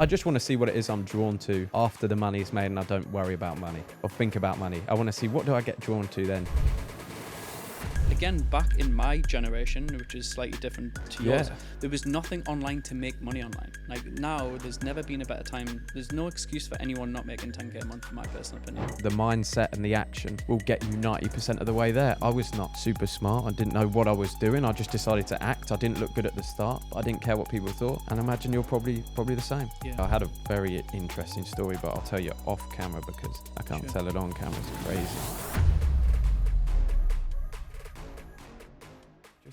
I just want to see what it is I'm drawn to after the money is made and I don't worry about money or think about money. I want to see, what do I get drawn to then? Again, back in my generation, which is slightly different to yours, Yeah. there was nothing online to make money online. Like now, there's never been a better time. There's no excuse for anyone not making 10k a month, in my personal opinion. The mindset and the action will get you 90% of the way there. I was not super smart. I didn't know what I was doing. I just decided to act. I didn't look good at the start, but I didn't care what people thought. And I imagine you're probably the same. Yeah. I had a very interesting story, but I'll tell you off camera because I can't tell it on camera. It's crazy.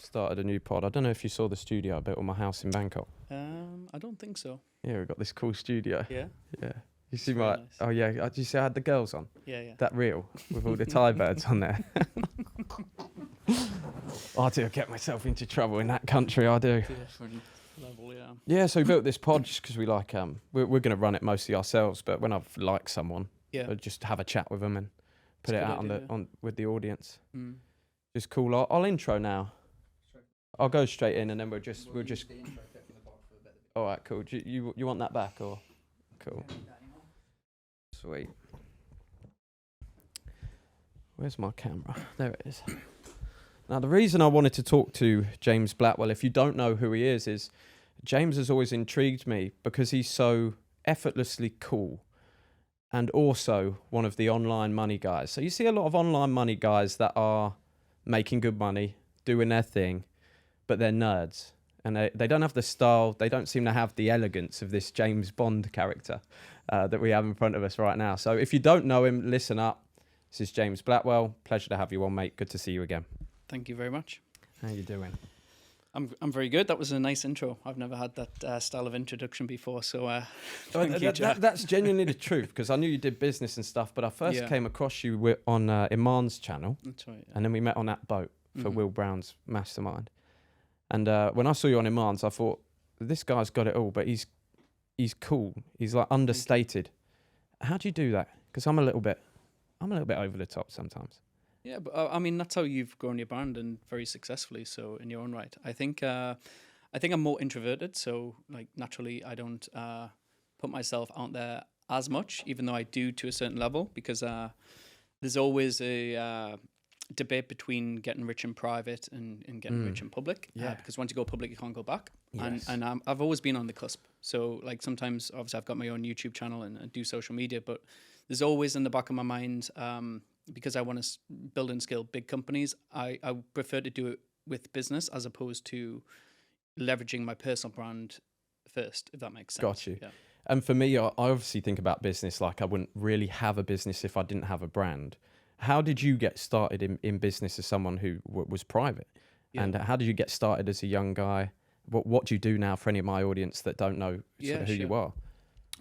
Started a new pod. I don't know if you saw the studio I built on my house in Bangkok. I don't think so. Yeah, we've got this cool studio. Yeah. Yeah. You see Very my... nice. Oh, yeah. Did you see I had the girls on? Yeah. That reel with all the Thai birds on there. I do get myself into trouble in that country. I do. Different level, yeah. Yeah, so we built this pod just because we like... we're going to run it mostly ourselves, but when I've liked someone, I'll just have a chat with them and put it out on with the audience. Just cool. I'll intro now. I'll go straight in and then we'll just. All right, cool. Do you want that back or? Cool. Sweet. Where's my camera? There it is. Now, the reason I wanted to talk to James Blackwell, if you don't know who he is James has always intrigued me because he's so effortlessly cool and also one of the online money guys. So you see a lot of online money guys that are making good money, doing their thing, but they're nerds. And they don't have the style, they don't seem to have the elegance of this James Bond character that we have in front of us right now. So if you don't know him, listen up. This is James Blackwell. Pleasure to have you on, mate. Good to see you again. Thank you very much. How you doing? I'm very good. That was a nice intro. I've never had that style of introduction before, so thank you, Jack. That's genuinely the truth, because I knew you did business and stuff, but I first came across you on Iman's channel. That's right. Yeah. And then we met on that boat for Will Brown's mastermind. And when I saw you on Iman's, I thought, this guy's got it all, but he's cool. He's like understated. How do you do that? Because I'm a little bit over the top sometimes. Yeah, but I mean, that's how you've grown your brand and very successfully. So in your own right, I think I'm more introverted. So like naturally, I don't put myself out there as much, even though I do to a certain level, because there's always a debate between getting rich in private and getting rich in public. Yeah. Because once you go public, you can't go back. Yes. And I've always been on the cusp. So like sometimes, obviously, I've got my own YouTube channel and do social media, but there's always in the back of my mind, because I want to build and scale big companies, I prefer to do it with business as opposed to leveraging my personal brand first, if that makes sense. Got you. Yeah. And for me, I obviously think about business like I wouldn't really have a business if I didn't have a brand. How did you get started in business as someone who was private? Yeah. And how did you get started as a young guy? What do you do now for any of my audience that don't know sort of who you are?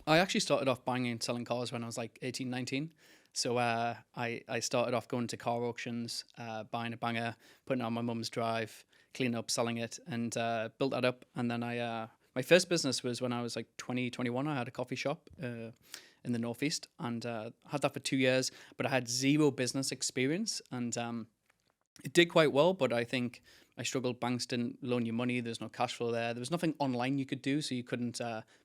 I actually started off buying and selling cars when I was like 18, 19. So I started off going to car auctions, buying a banger, putting it on my mum's drive, cleaning up, selling it, and built that up. And then my first business was when I was like 20, 21. I had a coffee shop in the Northeast and had that for 2 years, but I had zero business experience. And it did quite well, but I think I struggled. Banks didn't loan you money. There's no cash flow there. There was nothing online you could do. So you couldn't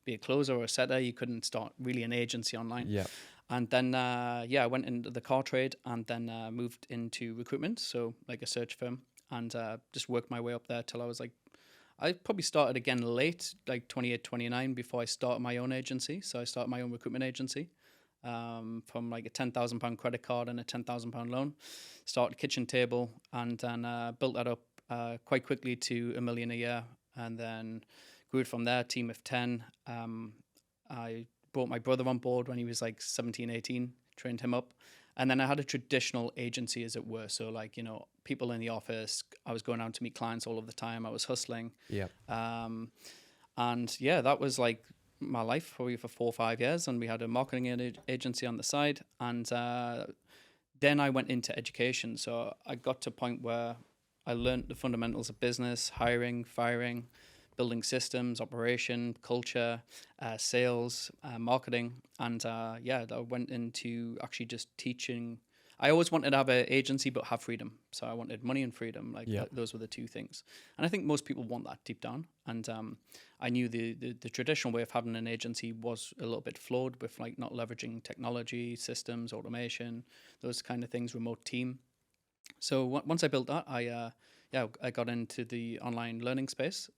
be a closer or a setter. You couldn't start really an agency online. Yeah. And then, I went into the car trade and then moved into recruitment. So like a search firm, and just worked my way up there till I was like, I probably started again late, like 28, 29 before I started my own agency. So I started my own recruitment agency. From like a £10,000 credit card and a £10,000 loan, started kitchen table, and then built that up quite quickly to $1 million a year, and then grew it from there. Team of 10. I brought my brother on board when he was like 17, 18, trained him up, and then I had a traditional agency, as it were. So like, you know, people in the office. I was going out to meet clients all of the time. I was hustling. Yeah. And yeah, that was like my life probably for 4 or 5 years, and we had a marketing agency on the side, and then I went into education. So I got to a point where I learned the fundamentals of business, hiring, firing, building systems, operation, culture, sales, marketing, and I went into actually just teaching. I always wanted to have an agency but have freedom. So I wanted money and freedom. Like those were the two things. And I think most people want that deep down. And I knew the traditional way of having an agency was a little bit flawed with like not leveraging technology, systems, automation, those kind of things, remote team. So once I built that, I got into the online learning space,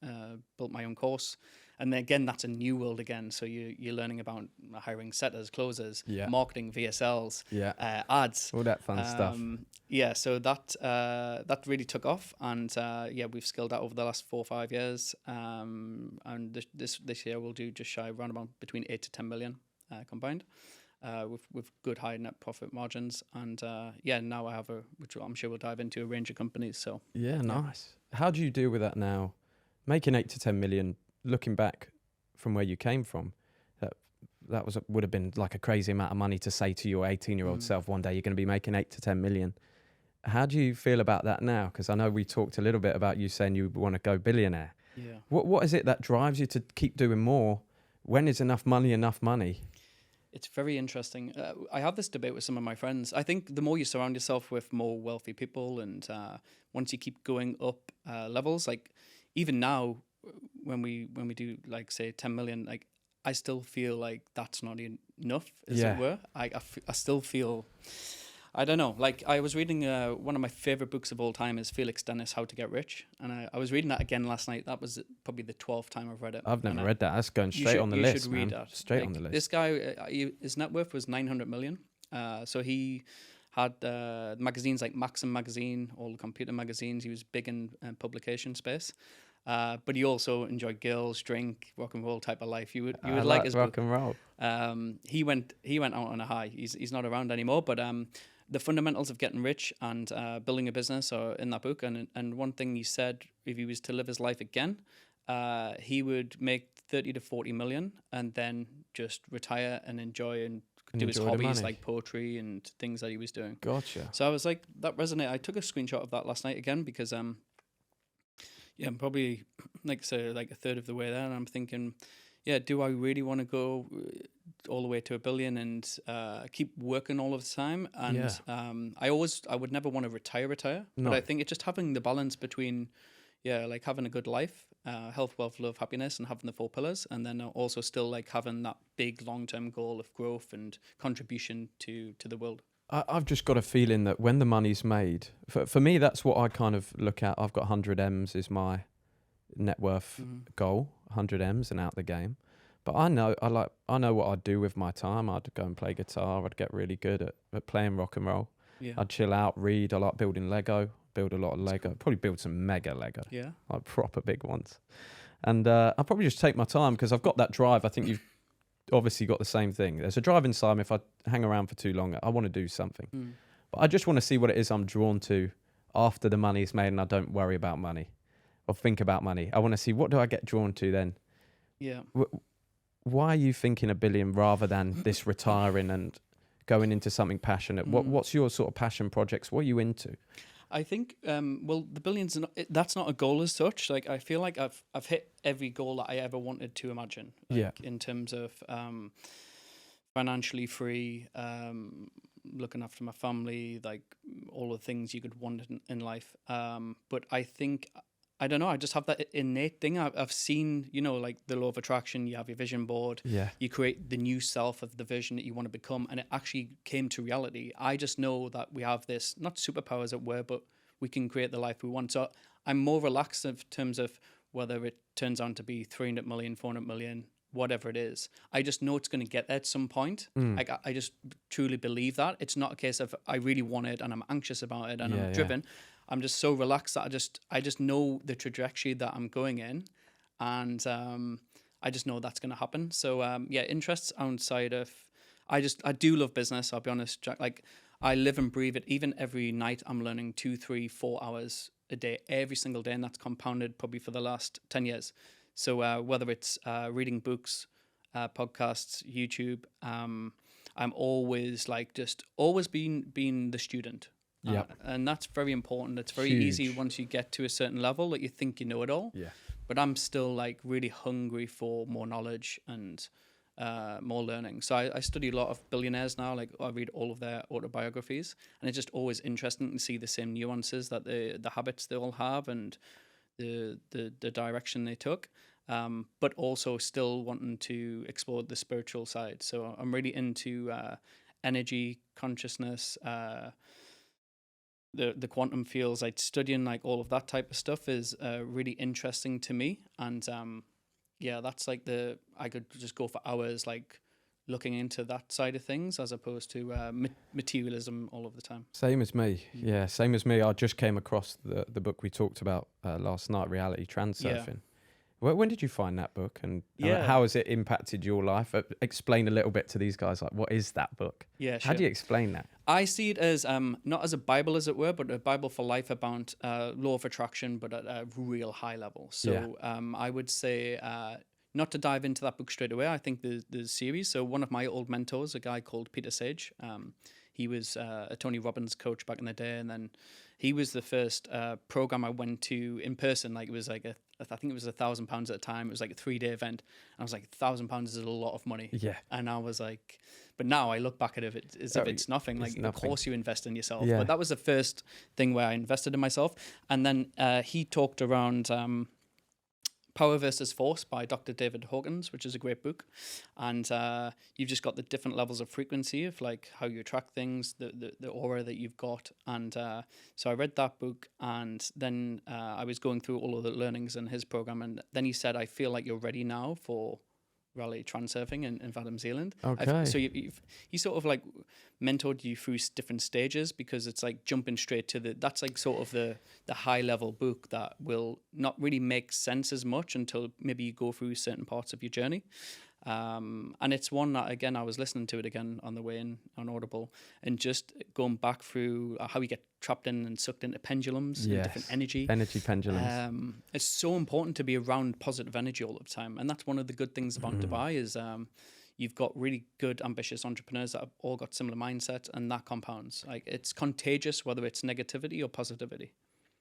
built my own course. And then again, that's a new world again. So you're learning about hiring setters, closers, marketing, VSLs, ads, all that fun stuff. Yeah, so that really took off, and we've scaled that over the last 4 or 5 years. And this year we'll do just shy around about between 8 to 10 million combined, with good high net profit margins. And now I have which I'm sure we'll dive into, a range of companies. So nice. How do you deal with that now? Making 8 to 10 million. Looking back from where you came from, that would have been like a crazy amount of money to say to your 18-year-old self, one day you're going to be making 8 to 10 million. How do you feel about that now? Because I know we talked a little bit about you saying you want to go billionaire. Yeah. What is it that drives you to keep doing more? When is enough money enough money? It's very interesting. I have this debate with some of my friends. I think the more you surround yourself with more wealthy people, and once you keep going up levels, like even now, when we do like say 10 million, like I still feel like that's not enough, as it were. I still feel, I don't know, like I was reading one of my favorite books of all time is Felix Dennis, How to Get Rich, and I was reading that again last night. That was probably the 12th time I've read it. I've never read that. That's going straight on the list. You should read that. Straight like, on the list. This guy, his net worth was 900 million. So he had magazines like Maxim magazine, all the computer magazines. He was big in publication space. But he also enjoyed girls, drink, rock and roll type of life. You would like his rock book. and roll. He went out on a high. He's not around anymore. But the fundamentals of getting rich and building a business are in that book. And one thing he said, if he was to live his life again, he would make 30 to 40 million and then just retire and enjoy and do his hobbies like poetry and things that he was doing. Gotcha. So I was like, that resonated. I took a screenshot of that last night again because I'm probably like a third of the way there, and I'm thinking, do I really want to go all the way to $1 billion and keep working all of the time? And I would never want to retire, no. But I think it's just having the balance between, like having a good life, health, wealth, love, happiness, and having the 4 pillars, and then also still like having that big long-term goal of growth and contribution to the world. I've just got a feeling that when the money's made, for me, that's what I kind of look at. I've got 100 M's is my net worth goal, 100 M's and out the game. But I know what I'd do with my time. I'd go and play guitar. I'd get really good at playing rock and roll. Yeah. I'd chill out, read. I like building Lego, build a lot of Lego. Cool. Probably build some mega Lego. Yeah. Like proper big ones. And I'll probably just take my time because I've got that drive. I think you've obviously got the same thing. There's a drive inside me. If I hang around for too long, I want to do something. But I just want to see what it is I'm drawn to after the money's made and I don't worry about money or think about money. I want to see, what do I get drawn to then? Yeah. Why are you thinking $1 billion rather than this retiring and going into something passionate? What's your sort of passion projects? What are you into? I think, the $1 billions, that's not a goal as such. Like, I feel like I've hit every goal that I ever wanted to imagine. Like, in terms of financially free, looking after my family, like all the things you could want in life. But I think, I don't know, I just have that innate thing. I've seen, like the law of attraction, you have your vision board. Yeah. You create the new self of the vision that you want to become. And it actually came to reality. I just know that we have this, not superpowers it were, but we can create the life we want. So I'm more relaxed in terms of whether it turns out to be 300 million, 400 million, whatever it is. I just know it's going to get there at some point. Like I just truly believe that. It's not a case of I really want it and I'm anxious about it and I'm driven. I'm just so relaxed that I just know the trajectory that I'm going in, and I just know that's going to happen. So interests outside of, I do love business. I'll be honest, Jack. Like I live and breathe it. Even every night, I'm learning 2, 3, 4 hours a day, every single day, and that's compounded probably for the last 10 years. So whether it's reading books, podcasts, YouTube, I'm always like just always being the student. Yeah, and that's very important. It's very easy once you get to a certain level that you think you know it all. Yeah, but I'm still like really hungry for more knowledge and more learning. So I study a lot of billionaires now. Like I read all of their autobiographies, and it's just always interesting to see the same nuances that the habits they all have and the direction they took. But also still wanting to explore the spiritual side. So I'm really into energy, consciousness, the quantum fields. Like studying like all of that type of stuff is really interesting to me. And yeah, that's like I could just go for hours like looking into that side of things as opposed to materialism all of the time. Same as me. Yeah, same as me. I just came across the book we talked about last night, Reality Transsurfing. When did you find that book, and how has it impacted your life? Explain a little bit to these guys, like, what is that book? Yeah, sure. How do you explain that? I see it as not as a Bible, as it were, but a Bible for life about law of attraction, but at a real high level. So I would say not to dive into that book straight away. I think the series. So one of my old mentors, a guy called Peter Sage, he was a Tony Robbins coach back in the day, and then he was the first program I went to in person. Like it was like I think it was £1,000 at the time. It was like a 3-day event. And I was like, £1,000 is a lot of money. Yeah. And I was like, but now I look back at it as if it's nothing. Like, of course you invest in yourself. Yeah. But that was the first thing where I invested in myself. And then he talked around Power versus Force by Dr. David Hawkins, which is a great book. And you've just got the different levels of frequency of like how you attract things, the aura that you've got. And so I read that book, and then I was going through all of the learnings in his program. And then he said, I feel like you're ready now for Rally Transsurfing in Van Zealand. Okay. So he sort of like mentored you through different stages, because it's like jumping straight to that's like sort of the high level book that will not really make sense as much until maybe you go through certain parts of your journey. And it's one that, again, I was listening to it again on the way in on Audible, and just going back through how you get trapped in and sucked into pendulums and different energy pendulums. It's so important to be around positive energy all the time, and that's one of the good things about Dubai is you've got really good ambitious entrepreneurs that have all got similar mindsets, and that compounds. Like, it's contagious, whether it's negativity or positivity.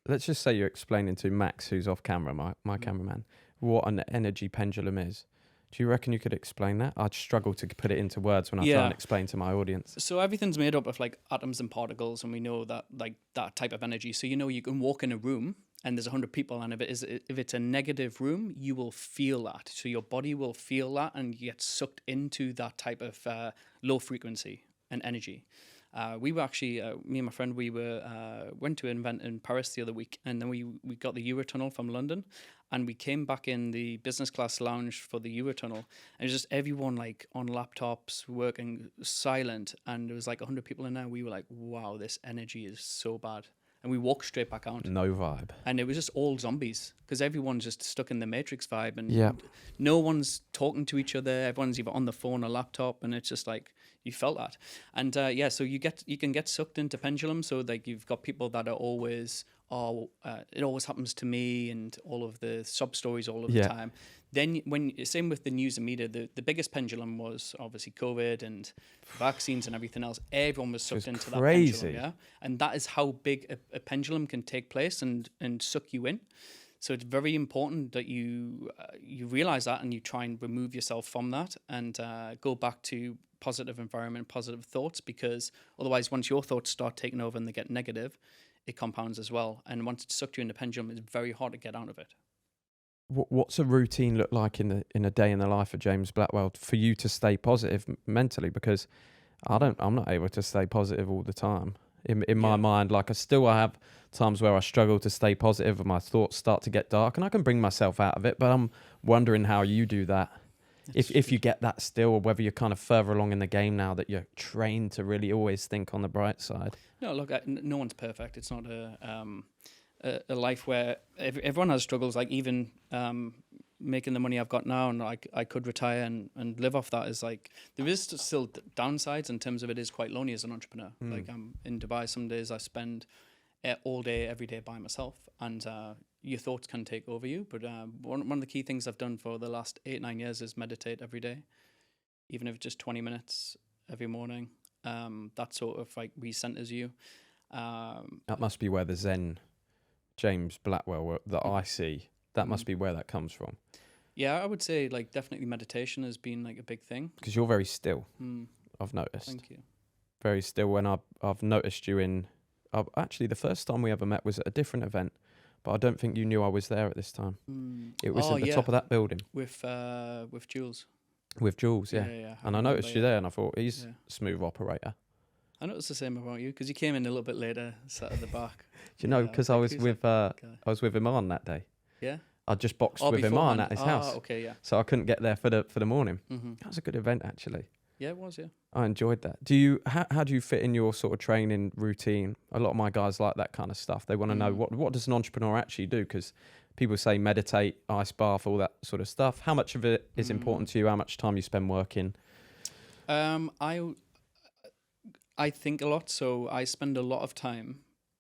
Let's just say you're explaining to Max, who's off camera, my cameraman, what an energy pendulum is. Do you reckon you could explain that? I'd struggle to put it into words when I try and explain to my audience. So everything's made up of like atoms and particles, and we know that like that type of energy. So you can walk in a room and there's 100 people, and if it's a negative room, you will feel that. So your body will feel that, and you get sucked into that type of low frequency and energy. We were actually, me and my friend, we went to an event in Paris the other week, and then we got the Eurotunnel from London, and we came back in the business class lounge for the Eurotunnel, and it was just everyone like on laptops working silent, and there was like 100 people in there. We were like, wow, this energy is so bad. And we walked straight back out. No vibe. And it was just all zombies, because everyone's just stuck in the Matrix vibe, and no one's talking to each other. Everyone's either on the phone or laptop, and it's just like, you felt that. And so you can get sucked into pendulum. So like you've got people that are always, it always happens to me, and all of the sub stories all of the time. Then same with the news and media, the biggest pendulum was obviously COVID and vaccines and everything else. Everyone was sucked into that pendulum, yeah. And that is how big a pendulum can take place and suck you in. So it's very important that you realize that, and you try and remove yourself from that, and go back to positive environment, positive thoughts, because otherwise, once your thoughts start taking over and they get negative, it compounds as well. And once it's sucked you in the pendulum, it's very hard to get out of it. What's a routine look like in a day in the life of James Blackwell for you to stay positive mentally? Because I'm not able to stay positive all the time. In my mind, like I have times where I struggle to stay positive and my thoughts start to get dark, and I can bring myself out of it, but I'm wondering how you do that. If you get that still, or whether you're kind of further along in the game now that you're trained to really always think on the bright side. No, look, no one's perfect. It's not a life where everyone has struggles. Like even making the money I've got now, and I could retire and live off that, is like, there is still downsides in terms of it is quite lonely as an entrepreneur. Like I'm in Dubai, some days I spend all day, every day by myself, and your thoughts can take over you. But one of the key things I've done for the last 8-9 years is meditate every day, even if it's just 20 minutes every morning. That sort of like recenters you. That must be where the Zen James Blackwell that I see, that must be where that comes from. Yeah, I would say like definitely meditation has been like a big thing. Because you're very still. Mm, I've noticed. thank you. Very still. When I've noticed you in. Actually, the first time we ever met was at a different event, but I don't think you knew I was there at this time. It was at the top of that building with Jules. with Jules, yeah. Yeah. And I noticed you there, and I thought he's Yeah. a smooth operator. I noticed the same about you because you came in a little bit later, sat at the back. Do you know? Yeah, Because like, I was who's with that guy? I was with Iman that day. Yeah. I just boxed with Iman beforehand. at his house, Okay, yeah. so I couldn't get there for the morning. Mm-hmm. That was a good event, actually. Yeah, it was, yeah. I enjoyed that. Do you? How do you fit in your sort of training routine? A lot of my guys like that kind of stuff. They want to know what does an entrepreneur actually do? Because people say meditate, ice bath, all that sort of stuff. How much of it is important to you? How much time you spend working? I think a lot, so I spend a lot of time.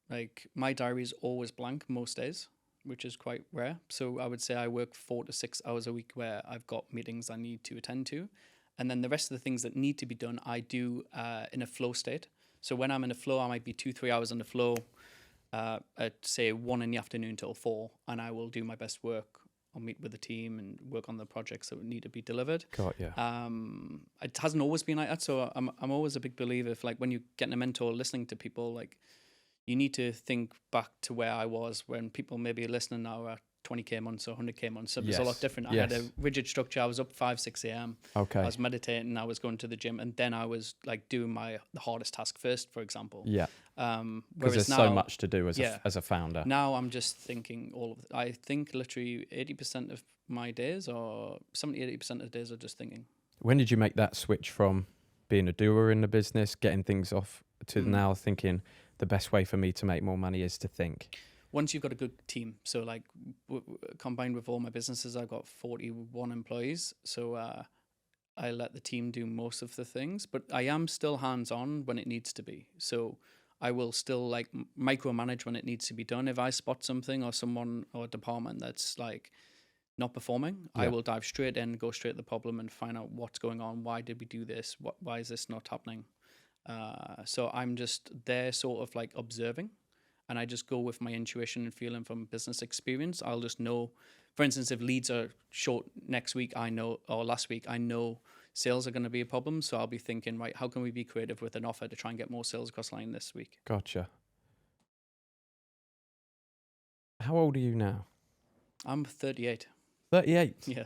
Like my diary is always blank most days, which is quite rare. So I would say I work 4 to 6 hours a week where I've got meetings I need to attend to. And then the rest of the things that need to be done, I do in a flow state. So when I'm in a flow, I might be 2-3 hours in the flow at say 1 in the afternoon till 4, and I will do my best work. I'll meet with the team and work on the projects that need to be delivered. Got you. It hasn't always been like that. So I'm always a big believer if like when you're getting a mentor, listening to people, like you need to think back to where I was when people maybe listening now are 20k months or 100k months. So it's a lot different. I had a rigid structure. I was up 5-6 a.m. Okay. I was meditating. I was going to the gym, and then I was like doing the hardest task first, for example. Yeah. Because there's now, so much to do as a founder. Now I'm just thinking I think literally 80% of my days or 70-80% of the days are just thinking. When did you make that switch from being a doer in the business, getting things off, to now thinking the best way for me to make more money is to think? Once you've got a good team, so like combined with all my businesses, I've got 41 employees. So I let the team do most of the things, but I am still hands-on when it needs to be. So I will still like micromanage when it needs to be done. If I spot something or someone or a department that's like not performing, I will dive straight in, go straight to the problem and find out what's going on. Why did we do this? Why is this not happening? So I'm just there sort of like observing, and I just go with my intuition and feeling from business experience. I'll just know, for instance, if leads are short next week, I know, or last week, I know sales are going to be a problem. So I'll be thinking, right, how can we be creative with an offer to try and get more sales across the line this week? Gotcha. How old are you now? I'm 38. 38? Yeah.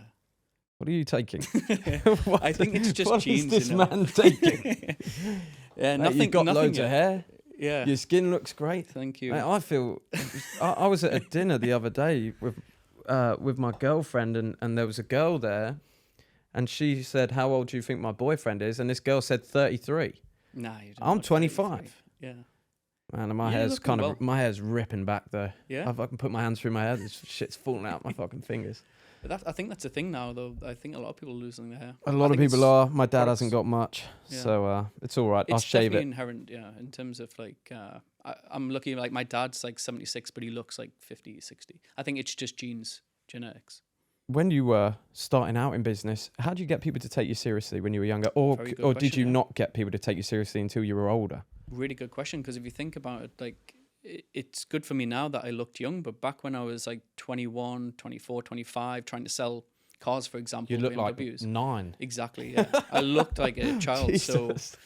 What are you taking? I think it's just what genes. What is this man taking? Yeah, Mate, nothing. you've got nothing loads yet. of hair. Yeah. Your skin looks great. Thank you. Mate, I feel... I was at a dinner the other day with my girlfriend, and there was a girl there, and she said, how old do you think my boyfriend is? And this girl said 33. Nah, you don't I'm look 25. 35. Yeah. Man, and my Yeah, hair's looking kind of... well. My hair's ripping back, though. Yeah. If I can put my hands through my hair, this shit's falling out my fucking fingers. But I think that's a thing now, though. I think a lot of people are losing their hair. A lot of people are. My dad hasn't got much, Yeah. so it's all right. I'll It's shave definitely it. inherent, yeah, in terms of like, I'm lucky, like my dad's like 76, but he looks like 50, 60. I think it's just genes, genetics. When you were starting out in business, how did you get people to take you seriously when you were younger? Or Very good did question, you yeah. not get people to take you seriously until you were older? Really good question, because if you think about it, like, it's good for me now that I looked young, but back when I was like 21, 24, 25, trying to sell cars, for example, You look like BMWs. 9. Exactly, yeah. I looked like a child, so Jesus.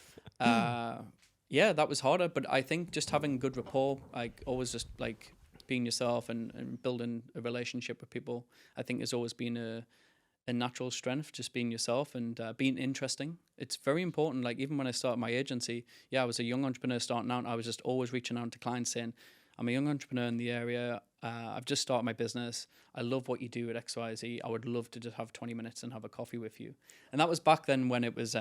yeah, that was harder. But I think just having good rapport, like always just like being yourself and building a relationship with people, I think has always been a natural strength, just being yourself and being interesting. It's very important. Like even when I started my agency, I was a young entrepreneur starting out. I was just always reaching out to clients saying, I'm a young entrepreneur in the area. I've just started my business. I love what you do at XYZ. I would love to just have 20 minutes and have a coffee with you. And that was back then when it was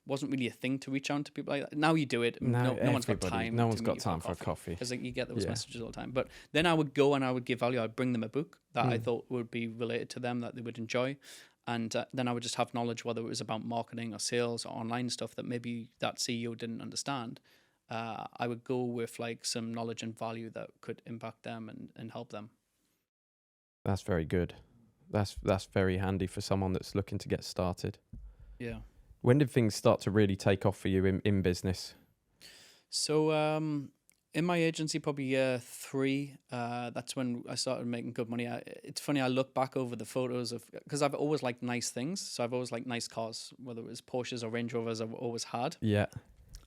wasn't really a thing to reach out to people like that. Now you do it. No one's got time. No one's got time for a coffee. Because like, you get those messages all the time. But then I would go and I would give value. I'd bring them a book that I thought would be related to them, that they would enjoy. And then I would just have knowledge, whether it was about marketing or sales or online stuff that maybe that CEO didn't understand. I would go with like some knowledge and value that could impact them and help them. That's very good. That's very handy for someone that's looking to get started. Yeah. When did things start to really take off for you in business? So In my agency, probably year 3, that's when I started making good money. It's funny, I look back over the photos of, because I've always liked nice things. So I've always liked nice cars, whether it was Porsches or Range Rovers, I've always had. Yeah.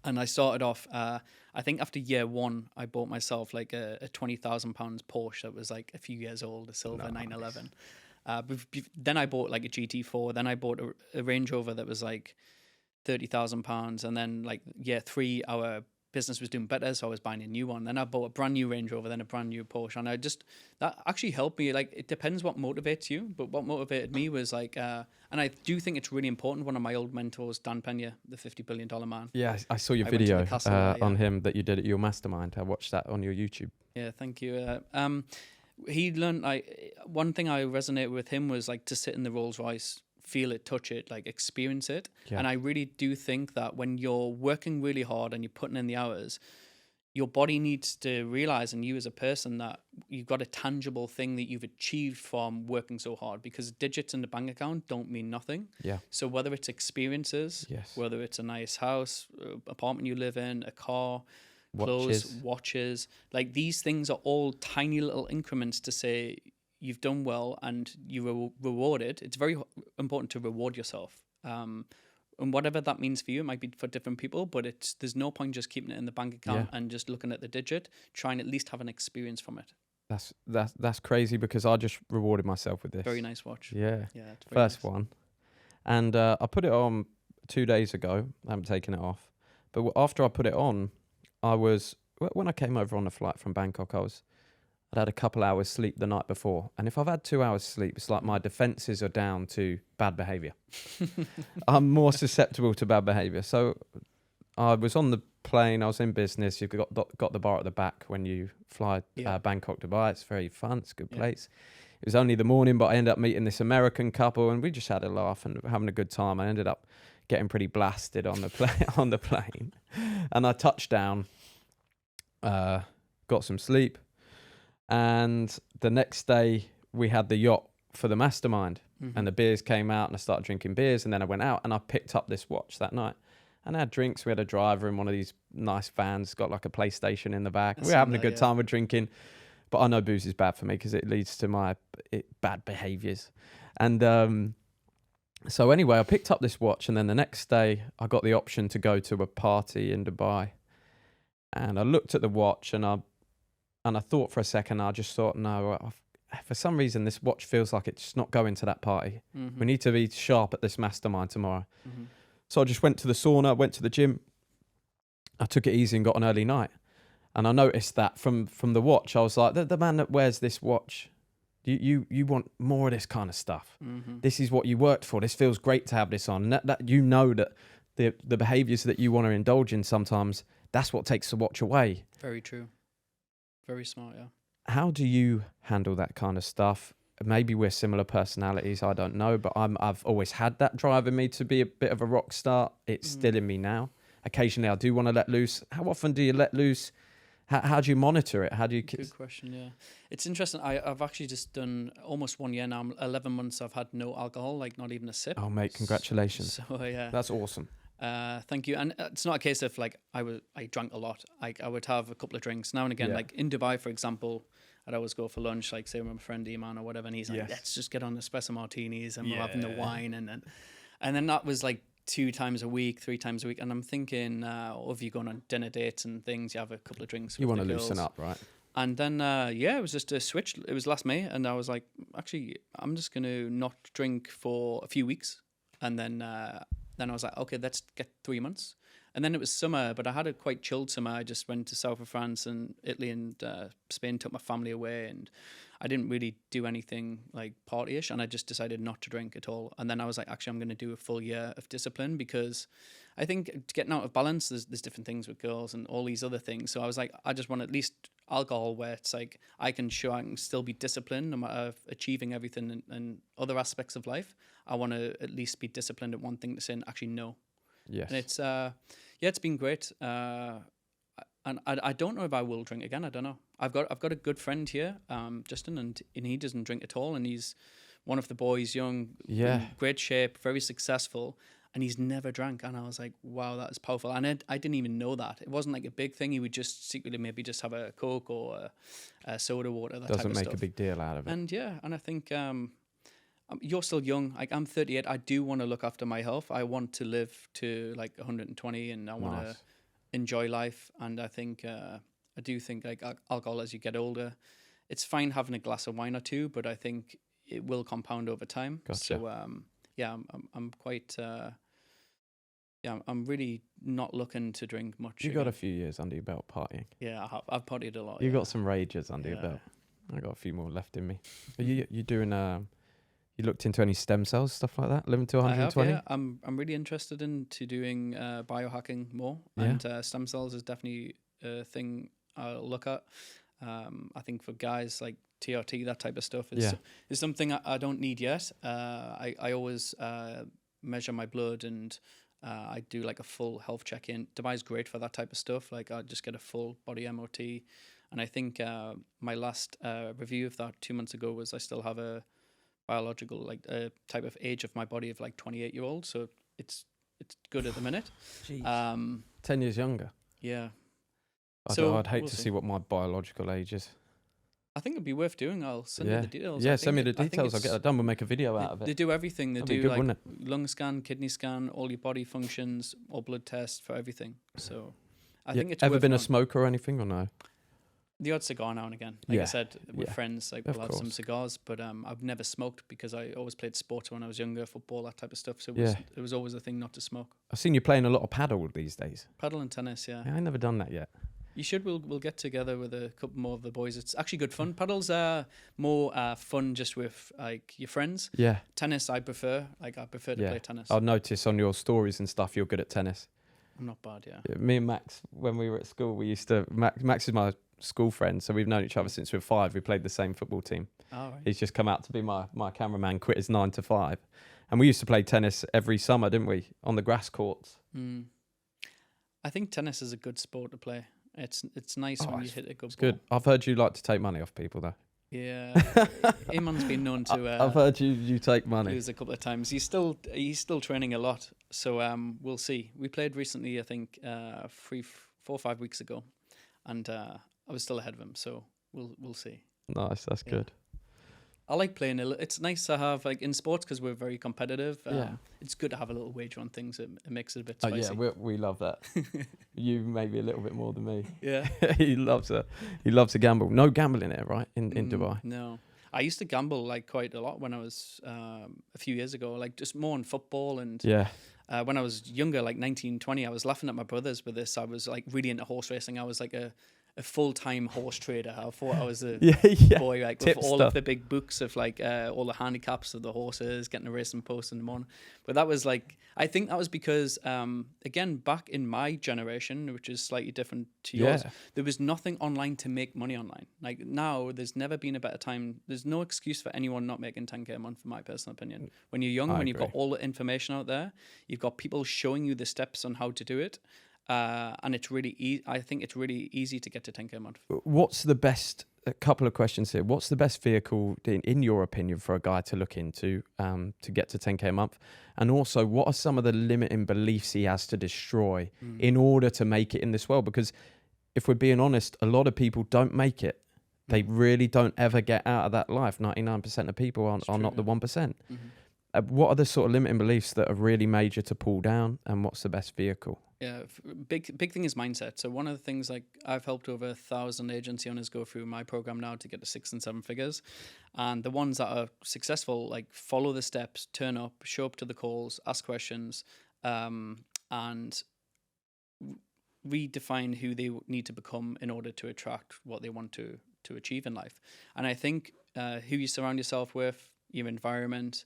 And I started off, I think after year 1, I bought myself like a £20,000 Porsche that was like a few years old, a silver 911. Then I bought like a GT4. Then I bought a Range Rover that was like £30,000. And then like year 3, our business was doing better, so I was buying a new one. Then I bought a brand new Range Rover, then a brand new Porsche. And that actually helped me. Like, it depends what motivates you, but what motivated me was like, and I do think it's really important. One of my old mentors, Dan Pena, the $50 billion man. Yeah, I saw your I went to video the castle there, yeah. on him that you did at your mastermind. I watched that on your YouTube. Yeah, thank you. He learned, one thing I resonated with him was like to sit in the Rolls Royce, feel it, touch it, like experience it. Yeah. And I really do think that when you're working really hard and you're putting in the hours, your body needs to realize, and you as a person, that you've got a tangible thing that you've achieved from working so hard, because digits in the bank account don't mean nothing. Yeah. So whether it's experiences, Yes. whether it's a nice house, apartment you live in, a car, clothes, watches, like these things are all tiny little increments to say you've done well and you were rewarded. It's very important to reward yourself. And whatever that means for you, it might be for different people, but there's no point just keeping it in the bank account and just looking at the digit. Try and at least have an experience from it. That's crazy, because I just rewarded myself with this. Very nice watch. Yeah. Yeah. It's very First nice. one. And I put it on 2 days ago. I haven't taken it off. But after I put it on, when I came over on the flight from Bangkok, I'd had a couple hours sleep the night before. And if I've had 2 hours sleep, it's like my defenses are down to bad behavior. I'm more susceptible to bad behavior. So I was on the plane. I was in business. You've got the bar at the back when you fly Bangkok, Dubai. It's very fun. It's a good place. It was only the morning, but I ended up meeting this American couple, and we just had a laugh and having a good time. I ended up getting pretty blasted on the plane. And I touched down, got some sleep. And the next day we had the yacht for the mastermind, and the beers came out, and I started drinking beers, and then I went out and I picked up this watch that night. And I had drinks. We had a driver in one of these nice vans, got like a PlayStation in the back. We were having a good time with drinking. But I know booze is bad for me because it leads to my bad behaviours. And so anyway, I picked up this watch, and then the next day I got the option to go to a party in Dubai. And I looked at the watch, and I thought for a second. I just thought, no, for some reason this watch feels like it's just not going to that party. We need to be sharp at this mastermind tomorrow. So I just went to the sauna, went to the gym. I took it easy and got an early night. And I noticed that from the watch, I was like, the man that wears this watch, you want more of this kind of stuff. This is what you worked for. This feels great to have this on. That you know that the behaviors that you want to indulge in sometimes, that's what takes the watch away. Very true. Very smart, yeah. How do you handle that kind of stuff? Maybe we're similar personalities, I don't know, but I've always had that drive in me to be a bit of a rock star. It's still in me now. Occasionally I do want to let loose. How often do you let loose? How do you monitor it? How do you... Good question, yeah. It's interesting. I've actually just done almost 1 year now. 11 months I've had no alcohol, like not even a sip. Oh, mate, congratulations. So, yeah. That's awesome. Thank you. And it's not a case of like I drank a lot. Like I would have a couple of drinks now and again. Like in Dubai, for example, I'd always go for lunch, like say with my friend Iman or whatever, and he's like, let's just get on espresso martinis, and we're having the wine, and then that was like 2 times a week, 3 times a week, and I'm thinking, if you go on dinner dates and things, you have a couple of drinks. You want to loosen up, right? And then it was just a switch. It was last May, and I was like, actually, I'm just gonna not drink for a few weeks, and then I was like, okay, let's get 3 months. And then it was summer, but I had a quite chilled summer. I just went to south of France and Italy and Spain, took my family away, and I didn't really do anything like partyish, and I just decided not to drink at all. And then I was like, actually, I'm going to do a full year of discipline, because I think getting out of balance, there's different things with girls and all these other things. So I was like, I just want at least alcohol where it's like I can show I can still be disciplined no matter achieving everything and other aspects of life. I want to at least be disciplined at one thing to say and actually no. Yes. And it's it's been great. And I don't know if I will drink again. I don't know. I've got a good friend here, Justin, and he doesn't drink at all, and he's one of the boys, young, in great shape, very successful. and he's never drank. And I was like, wow, that is powerful. And I didn't even know that. It wasn't like a big thing. He would just secretly maybe just have a Coke or a soda water, that type Doesn't of make stuff. a big deal out of it. And yeah, and I think you're still young. Like, I'm 38. I do want to look after my health. I want to live to like 120, and I want to enjoy life. And I think I do think like alcohol, as you get older, it's fine having a glass of wine or two, but I think it will compound over time. Gotcha. So yeah, I'm quite I'm really not looking to drink much. You got a few years under your belt partying. Yeah, I've partied a lot. You got some rages under your belt. I got a few more left in me. Are you doing you looked into any stem cells, stuff like that, living to 120? I have, yeah. I'm really interested into doing biohacking more, and stem cells is definitely a thing I'll look at. I think for guys like TRT, that type of stuff is something I don't need yet. I always measure my blood, and I do like a full health check-in. Dubai's great for that type of stuff. Like, I just get a full body MOT, and I think my last review of that 2 months ago was I still have a biological, like a type of age of my body of like 28-year-old, so it's good at the minute. 10 years younger. Yeah. I'd hate to see what my biological age is. I think it'd be worth doing. I'll send you the details. Yeah, send me the details. I'll get that done. We'll make a video out of it. They do everything. They That'd be do good, like lung scan, kidney scan, all your body functions, all blood tests for everything. So I think it's ever worth been a going. smoker or anything, or no? The odd cigar now and again. Like I said, with friends, like we'll have some cigars, but I've never smoked because I always played sports when I was younger, football, that type of stuff. So it was always a thing not to smoke. I've seen you playing a lot of paddle these days. Paddle and tennis, yeah. I've never done that yet. You should. We'll get together with a couple more of the boys. It's actually good fun. Paddles are more fun just with like your friends. Yeah. Tennis, I prefer. Like, I prefer to play tennis. I'll notice on your stories and stuff you're good at tennis. I'm not bad, yeah. Me and Max, when we were at school, we used to. Max is my school friend, so we've known each other since we were 5. We played the same football team. Oh, right. He's just come out to be my cameraman. Quit his 9 to 5, and we used to play tennis every summer, didn't we? On the grass courts. I think tennis is a good sport to play. It's nice when you hit a good ball. It's good. I've heard you like to take money off people, though. Yeah, Iman's been known to. I've heard you take money. Lose a couple of times. He's still training a lot. So we'll see. We played recently, I think, 4 or 5 weeks ago, and I was still ahead of him. So we'll see. Nice, that's good. I like playing it's nice to have, like, in sports, because we're very competitive. It's good to have a little wager on things. It makes it a bit spicy. Oh yeah, we love that. You maybe a little bit more than me. Yeah. he loves to gamble. No gambling here, right? In Dubai. No. I used to gamble like quite a lot when I was a few years ago, like just more on football. And when I was younger, like 19, 20, I was laughing at my brothers with this. I was like really into horse racing. I was like a full-time horse trader. I thought I was a boy, like with all of the big books of like all the handicaps of the horses, getting a racing post in the morning. But that was like, I think that was because again, back in my generation, which is slightly different to yours, there was nothing online to make money online. Like now, there's never been a better time. There's no excuse for anyone not making 10k a month, in my personal opinion. When you're young, when you've got all the information out there, you've got people showing you the steps on how to do it. And it's really I think it's really easy to get to 10k a month. What's the best? A couple of questions here. What's the best vehicle, in your opinion, for a guy to look into to get to 10k a month? And also, what are some of the limiting beliefs he has to destroy in order to make it in this world? Because if we're being honest, a lot of people don't make it. They really don't ever get out of that life. 99% of people are not the 1%. What are the sort of limiting beliefs that are really major to pull down, and what's the best vehicle? Yeah, big thing is mindset. So one of the things, like, I've helped over 1,000 agency owners go through my program now to get to 6 and 7 figures, and the ones that are successful, like, follow the steps, turn up, show up to the calls, ask questions, and redefine who they need to become in order to attract what they want to achieve in life. And I think who you surround yourself with, your environment.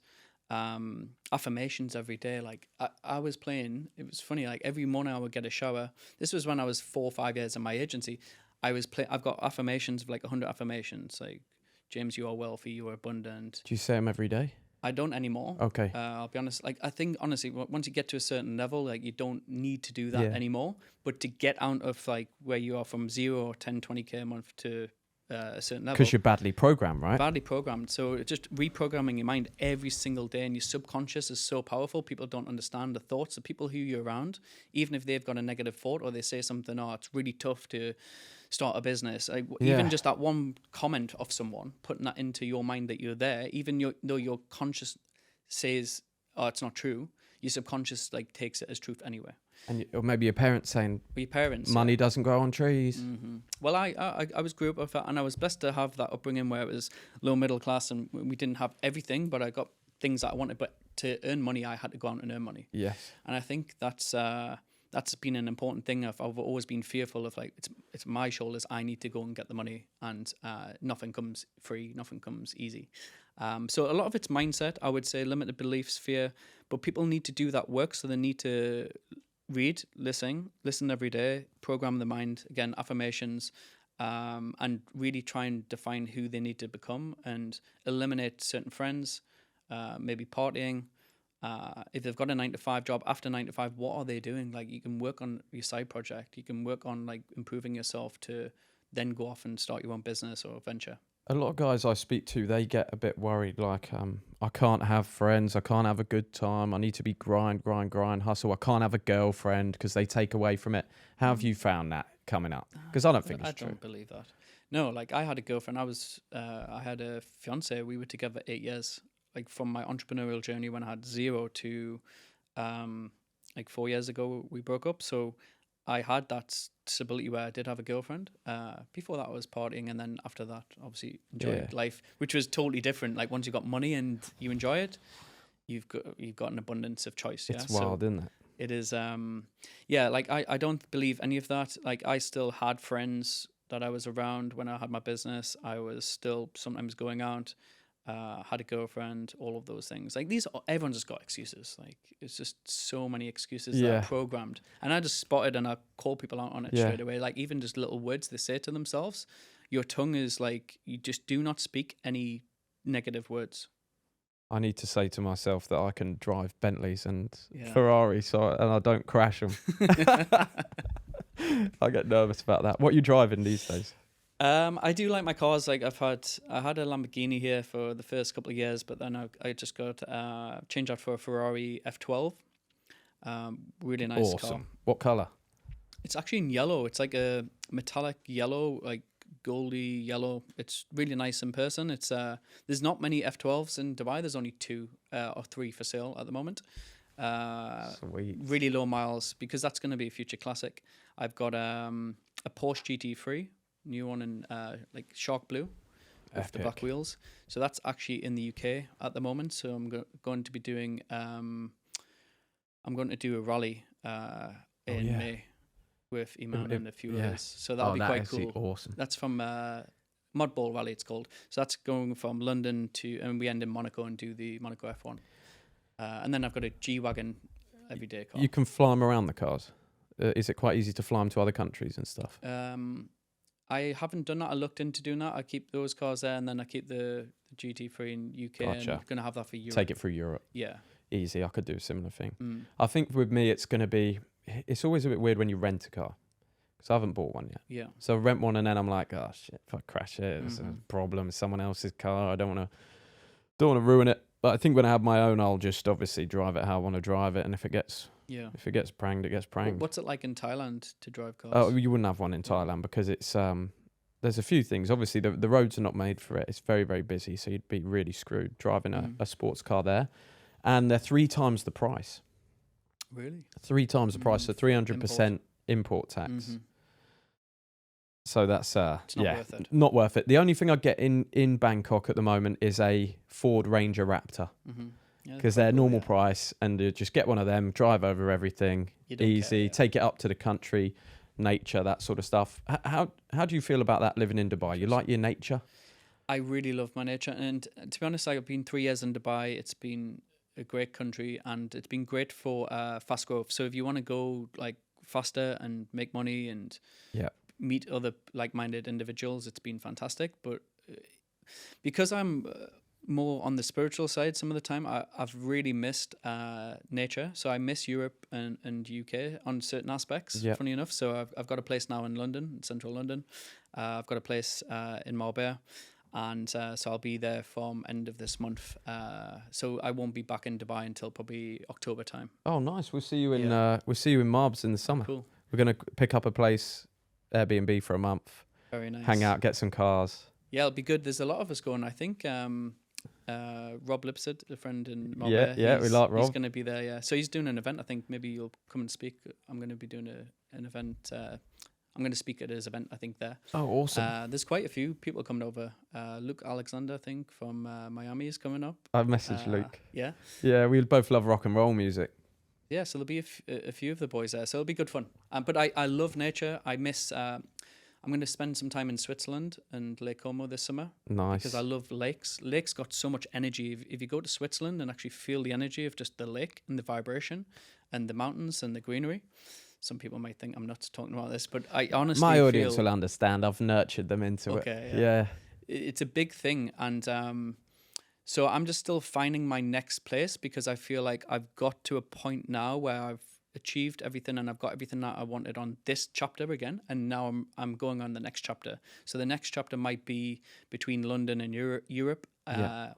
Affirmations every day. Like I was playing, it was funny, like every morning I would get a shower. This was when I was 4 or 5 years in my agency. I've got affirmations of like 100 affirmations, like, James, you are wealthy, you are abundant. Do you say them every day? I don't anymore. Okay. I'll be honest. Like, I think honestly, once you get to a certain level, like, you don't need to do that anymore. But to get out of like where you are from 0 or 10, 20k a month to a certain level. Because you're badly programmed, right? Badly programmed. So just reprogramming your mind every single day, and your subconscious is so powerful. People don't understand the thoughts of people who you're around, even if they've got a negative thought or they say something, oh, it's really tough to start a business. Like, even just that one comment of someone, putting that into your mind that you're there, even though your conscious says, oh, it's not true, your subconscious like takes it as truth anyway. And or maybe your parents saying, or your parents, money doesn't grow on trees. Well, I was grew up with that, and I was blessed to have that upbringing where it was low middle class, and we didn't have everything, but I got things that I wanted. But to earn money, I had to go out and earn money. Yes. And I think that's been an important thing. I've always been fearful of, like, it's my shoulders. I need to go and get the money, and nothing comes free, nothing comes easy. So a lot of it's mindset, I would say, limited beliefs, fear, but people need to do that work. So they need to read, listen every day, program the mind, again, affirmations, and really try and define who they need to become and eliminate certain friends, maybe partying. If they've got a 9-to-5 job, after 9 to 5, what are they doing? Like, you can work on your side project. You can work on, like, improving yourself to then go off and start your own business or venture. A lot of guys I speak to, they get a bit worried, like, I can't have friends, I can't have a good time, I need to be grind, hustle, I can't have a girlfriend because they take away from it. How have you found that coming up? Because I don't think it's true. I don't believe that. No, like, I had a girlfriend, I had a fiance, we were together 8 years, like, from my entrepreneurial journey when I had 0 to, like, 4 years ago, we broke up. So I had that stability where I did have a girlfried. Before that, I was partying, and then after that, obviously enjoyed life, which was totally different. Like, once you got money and you enjoy it, you've got an abundance of choice. It's wild, isn't it? It is. Like, I don't believe any of that. Like, I still had friends that I was around when I had my business. I was still sometimes going out. Had a girlfriend, all of those things. Like, everyone's just got excuses. Like, it's just so many excuses that are programmed. And I just spotted, and I call people out on it straight away. Like, even just little words they say to themselves. Your tongue is like, you just do not speak any negative words. I need to say to myself that I can drive Bentleys and Ferraris, and I don't crash them. I get nervous about that. What are you driving these days? I do like my cars. Like, I had a Lamborghini here for the first couple of years, but then I just got changed out for a Ferrari F12. Really nice car. What color? It's actually in yellow. It's like a metallic yellow, like goldy yellow. It's really nice in person. It's there's not many F12s in Dubai. There's only 2 or 3 for sale at the moment. Sweet. Really low miles, because that's going to be a future classic. I've got a Porsche GT3. New one in like shark blue with the black wheels. So that's actually in the UK at the moment. So I'm going to be doing I'm going to do a rally in May with Iman and a few others. So that'll be quite cool. Awesome. That's from Mudball Rally, it's called. So that's going from London and we end in Monaco and do the Monaco F1. And then I've got a G-Wagon everyday car. You can fly them around the cars. Is it quite easy to fly them to other countries and stuff? I haven't done that. I looked into doing that. I keep those cars there, and then I keep the GT3 in UK. Gotcha. And I'm going to have that for Europe. Take it through Europe. Yeah. Easy. I could do a similar thing. I think with me, it's always a bit weird when you rent a car, because I haven't bought one yet. Yeah. So I rent one, and then I'm like, oh shit, if I crash it, it's a problem. It's someone else's car. I don't want to ruin it. But I think when I have my own, I'll just obviously drive it how I want to drive it, and if it gets pranged, it gets pranged. What's it like in Thailand to drive cars? Oh, you wouldn't have one in Thailand because it's there's a few things. Obviously, the roads are not made for it. It's very, very busy, so you'd be really screwed driving a sports car there. And they're 3 times the price. Really? 3 times the price, so 300% import tax. So that's it's not worth it. Not worth it. The only thing I get in Bangkok at the moment is a Ford Ranger Raptor. Because they're normal price, and you just get one of them, drive over everything, easy, take it up to the country, nature, that sort of stuff. How do you feel about that, living in Dubai? You like your nature? I really love my nature, and to be honest, I've been 3 years in Dubai. It's been a great country, and it's been great for fast growth. So if you want to go like faster and make money and meet other like-minded individuals, it's been fantastic. But because I'm more on the spiritual side some of the time, I've really missed nature. So I miss Europe and UK on certain aspects, funny enough. So I've got a place now in London, in central London. I've got a place in Marbella, and so I'll be there from end of this month. So I won't be back in Dubai until probably October time. Oh, nice. We'll see you in Yeah. we'll see you in Marbs in the summer. Cool. We're gonna pick up a place, Airbnb for a month, Very nice. hang out, get some cars. Yeah, it'll be good. There's a lot of us going. I think Rob Lipsett, a friend in Marbella. Yeah, we like He's Rob. going to be there. Yeah, so he's doing an event. I think maybe you'll come and speak. I'm going to be doing an event. I'm going to speak at his event. I think there. Oh, awesome. There's quite a few people coming over. Luke Alexander, I think, from Miami is coming up. I've messaged Luke. Yeah. Yeah, we both love rock and roll music. Yeah, so there'll be a few of the boys there. So it'll be good fun. But I love nature. I miss. I'm going to spend some time in Switzerland and Lake Como this summer. Nice. Because I love lakes. Lakes got so much energy. If you go to Switzerland and actually feel the energy of just the lake and the vibration and the mountains and the greenery. Some people might think I'm not talking about this, but I honestly My feel, audience will understand. I've nurtured them into it. Okay, Yeah. it's a big thing. And so I'm just still finding my next place because I feel like I've got to a point now where I've achieved everything and I've got everything that I wanted on this chapter again, and now I'm going on the next chapter. So the next chapter might be between London and Europe,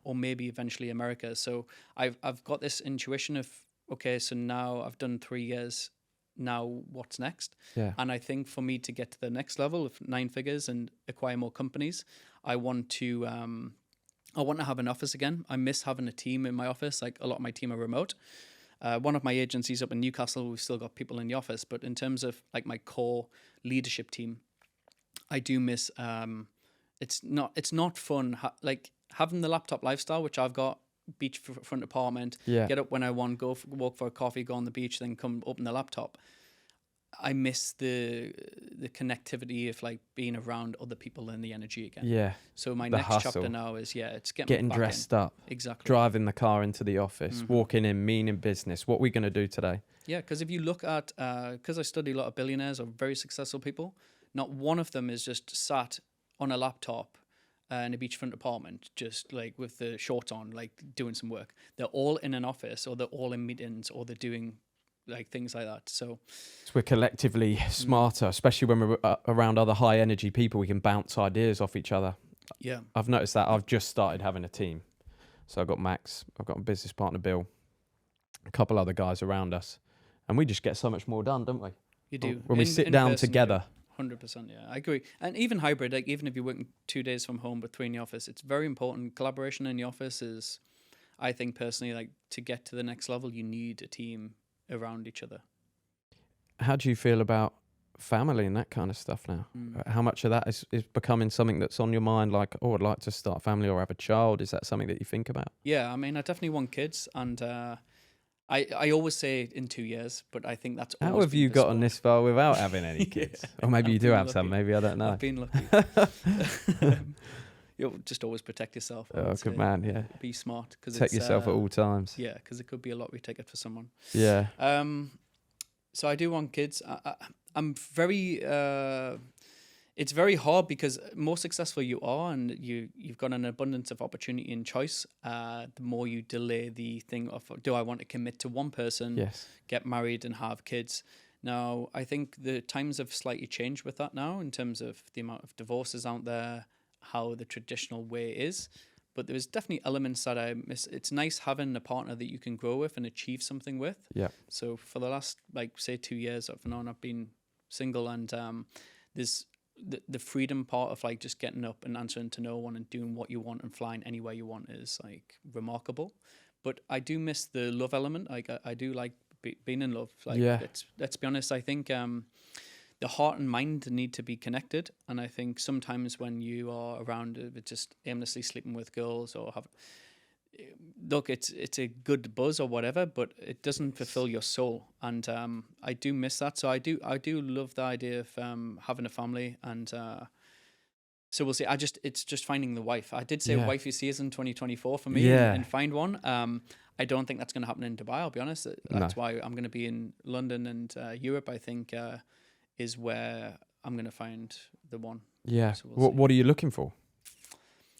or maybe eventually America. So I've got this intuition of, okay, so now I've done 3 years. Now what's next? Yeah. And I think for me to get to the next level of 9 figures and acquire more companies, I want to have an office again. I miss having a team in my office. Like a lot of my team are remote. One of my agencies up in Newcastle, we've still got people in the office, but in terms of like my core leadership team, I do miss. It's not fun. Like having the laptop lifestyle, which I've got, beachfront apartment. Yeah. Get up when I want, walk for a coffee, go on the beach, then come open the laptop. I miss the connectivity of like being around other people and the energy again. Yeah. So my The next hustle. chapter now is it's getting Getting dressed up, exactly, driving the car into the office, walking in, meaning business. What are we going to do today? Yeah, because if you look at, because I study a lot of billionaires or very successful people, not one of them is just sat on a laptop in a beachfront apartment, just like with the shorts on, like doing some work. They're all in an office, or they're all in meetings, or they're doing like things like that. So we're collectively smarter, especially when we're around other high energy people. We can bounce ideas off each other. yeah, I've noticed that. I've just started having a team. So I've got Max, I've got my business partner Bill, a couple other guys around us, and we just get so much more done, don't we? you do. When we sit down together. 100%, yeah, I agree. And even hybrid, like even if you're working 2 days from home but 3 in the office, it's very important. Collaboration in the office is, I think personally, like to get to the next level, you need a team around each other. How do you feel about family and that kind of stuff now? How much of that is becoming something that's on your mind? Like, oh, I'd like to start a family or have a child. Is that something that you think about? Yeah, I mean, I definitely want kids, and I always say in 2 years, but I think that's How always have been you the gotten sport. this far without having any kids? Or maybe I've you do been have some, lucky. maybe, I don't know. I've been lucky. You'll just always protect yourself. I Oh, would good say. man, yeah. Be smart, because Protect yourself at all times. Yeah, because it could be a lottery ticket for someone. Yeah. So I do want kids. I'm very. It's very hard because more successful you are, and you've got an abundance of opportunity and choice. The more you delay the thing of, do I want to commit to one person, Yes. get married and have kids? Now, I think the times have slightly changed with that now in terms of the amount of divorces out there, how the traditional way is. But there's definitely elements that I miss. It's nice having a partner that you can grow with and achieve something with. Yeah. So for the last, like, say 2 years off and on, I've been single, and there's the freedom part of like just getting up and answering to no one and doing what you want and flying anywhere you want is like remarkable. But I do miss the love element. Like I do like being in love. Like, Yeah. let's be honest. I think the heart and mind need to be connected, and I think sometimes when you are around with just aimlessly sleeping with girls or have, look, it's a good buzz or whatever, but it doesn't fulfill your soul, and I do miss that. So I do love the idea of having a family, and so we'll see. It's just finding the wife. I did say Yeah. wifey season 2024 for me, Yeah. and find one. I don't think that's going to happen in Dubai. I'll be honest. That's why I'm going to be in London and Europe. I think is where I'm going to find the one. Yeah. So we'll see. What are you looking for?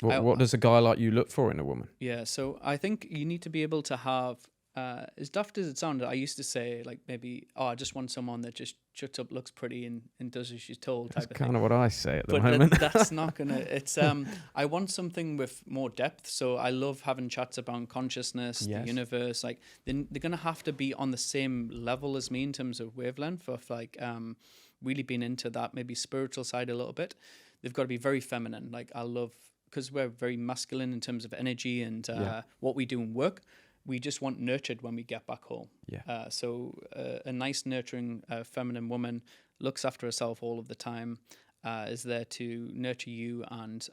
I- What does a guy like you look for in a woman? Yeah, so I think you need to be able to have as daft as it sounded, I used to say like maybe, oh, I just want someone that just shuts up, looks pretty, and does as she's told, That's type of kind thing. of what I say at the But moment. that's not gonna. It's I want something with more depth. So I love having chats about consciousness, the Yes. universe. Like they're gonna have to be on the same level as me in terms of wavelength of like really being into that maybe spiritual side a little bit. They've got to be very feminine. Like I love, because we're very masculine in terms of energy and what we do in work. We just want nurtured when we get back home. Yeah. So a nice, nurturing, feminine woman looks after herself all of the time, is there to nurture you and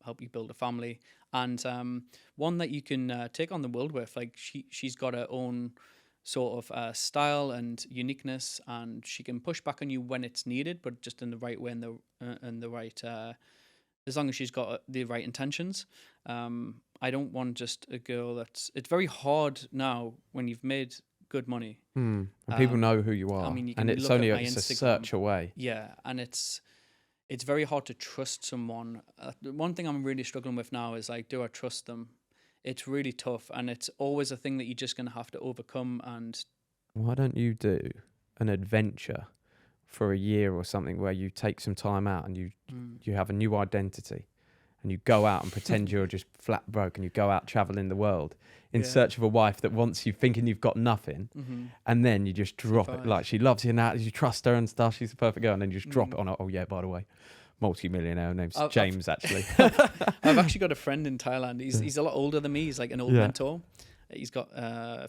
help you build a family. And one that you can take on the world with. Like she's got her own sort of style and uniqueness, and she can push back on you when it's needed, but just in the right way and the right... as long as she's got the right intentions. I don't want just a girl that's... It's very hard now when you've made good money. And people know who you are. I mean, you can and it's look only at my it's a Instagram. search away. Yeah, and it's very hard to trust someone. The one thing I'm really struggling with now is like, do I trust them? It's really tough, and it's always a thing that you're just going to have to overcome. And Why don't you do an adventure for a year or something where you take some time out and you have a new identity and you go out and pretend you're just flat broke, and you go out traveling the world in search of a wife that wants you, thinking you've got nothing, and then you just drop it. Like, she loves you now, you trust her and stuff, she's a perfect girl, and then you just drop it on her. Oh yeah, by the way, multi-millionaire, name's James, actually. I've actually got a friend in Thailand. He's a lot older than me. He's like an old mentor. He's got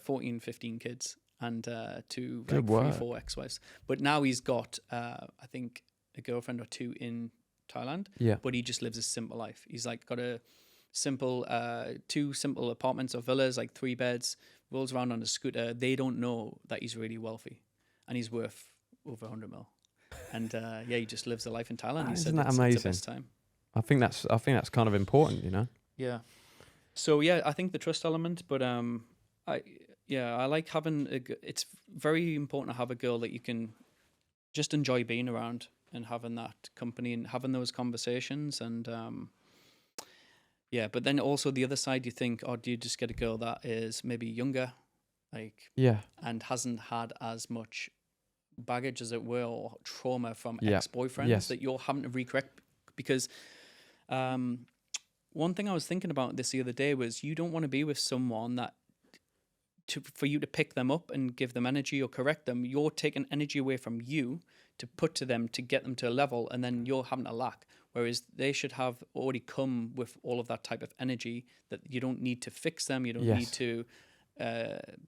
14, 15 kids and 2, like 3, 4 ex-wives. But now he's got, I think, a girlfriend or 2 in Thailand. Yeah. But he just lives a simple life. He's like got a simple, 2 simple apartments or villas, like 3 beds, rolls around on a scooter. They don't know that he's really wealthy, and he's worth over 100 mil. And he just lives a life in Thailand. He said Isn't that it's amazing? the best time. I think that's kind of important, you know. Yeah. So yeah, I think the trust element, but I like having it's very important to have a girl that you can just enjoy being around and having that company and having those conversations. And but then also the other side, you think, oh, do you just get a girl that is maybe younger, like, and hasn't had as much baggage, as it were, or trauma from ex-boyfriends that you're having to recorrect? Because one thing I was thinking about this the other day was, you don't want to be with someone that for you to pick them up and give them energy or correct them. You're taking energy away from you to put to them to get them to a level, and then you're having to lack. Whereas they should have already come with all of that type of energy that you don't need to fix them. You don't need to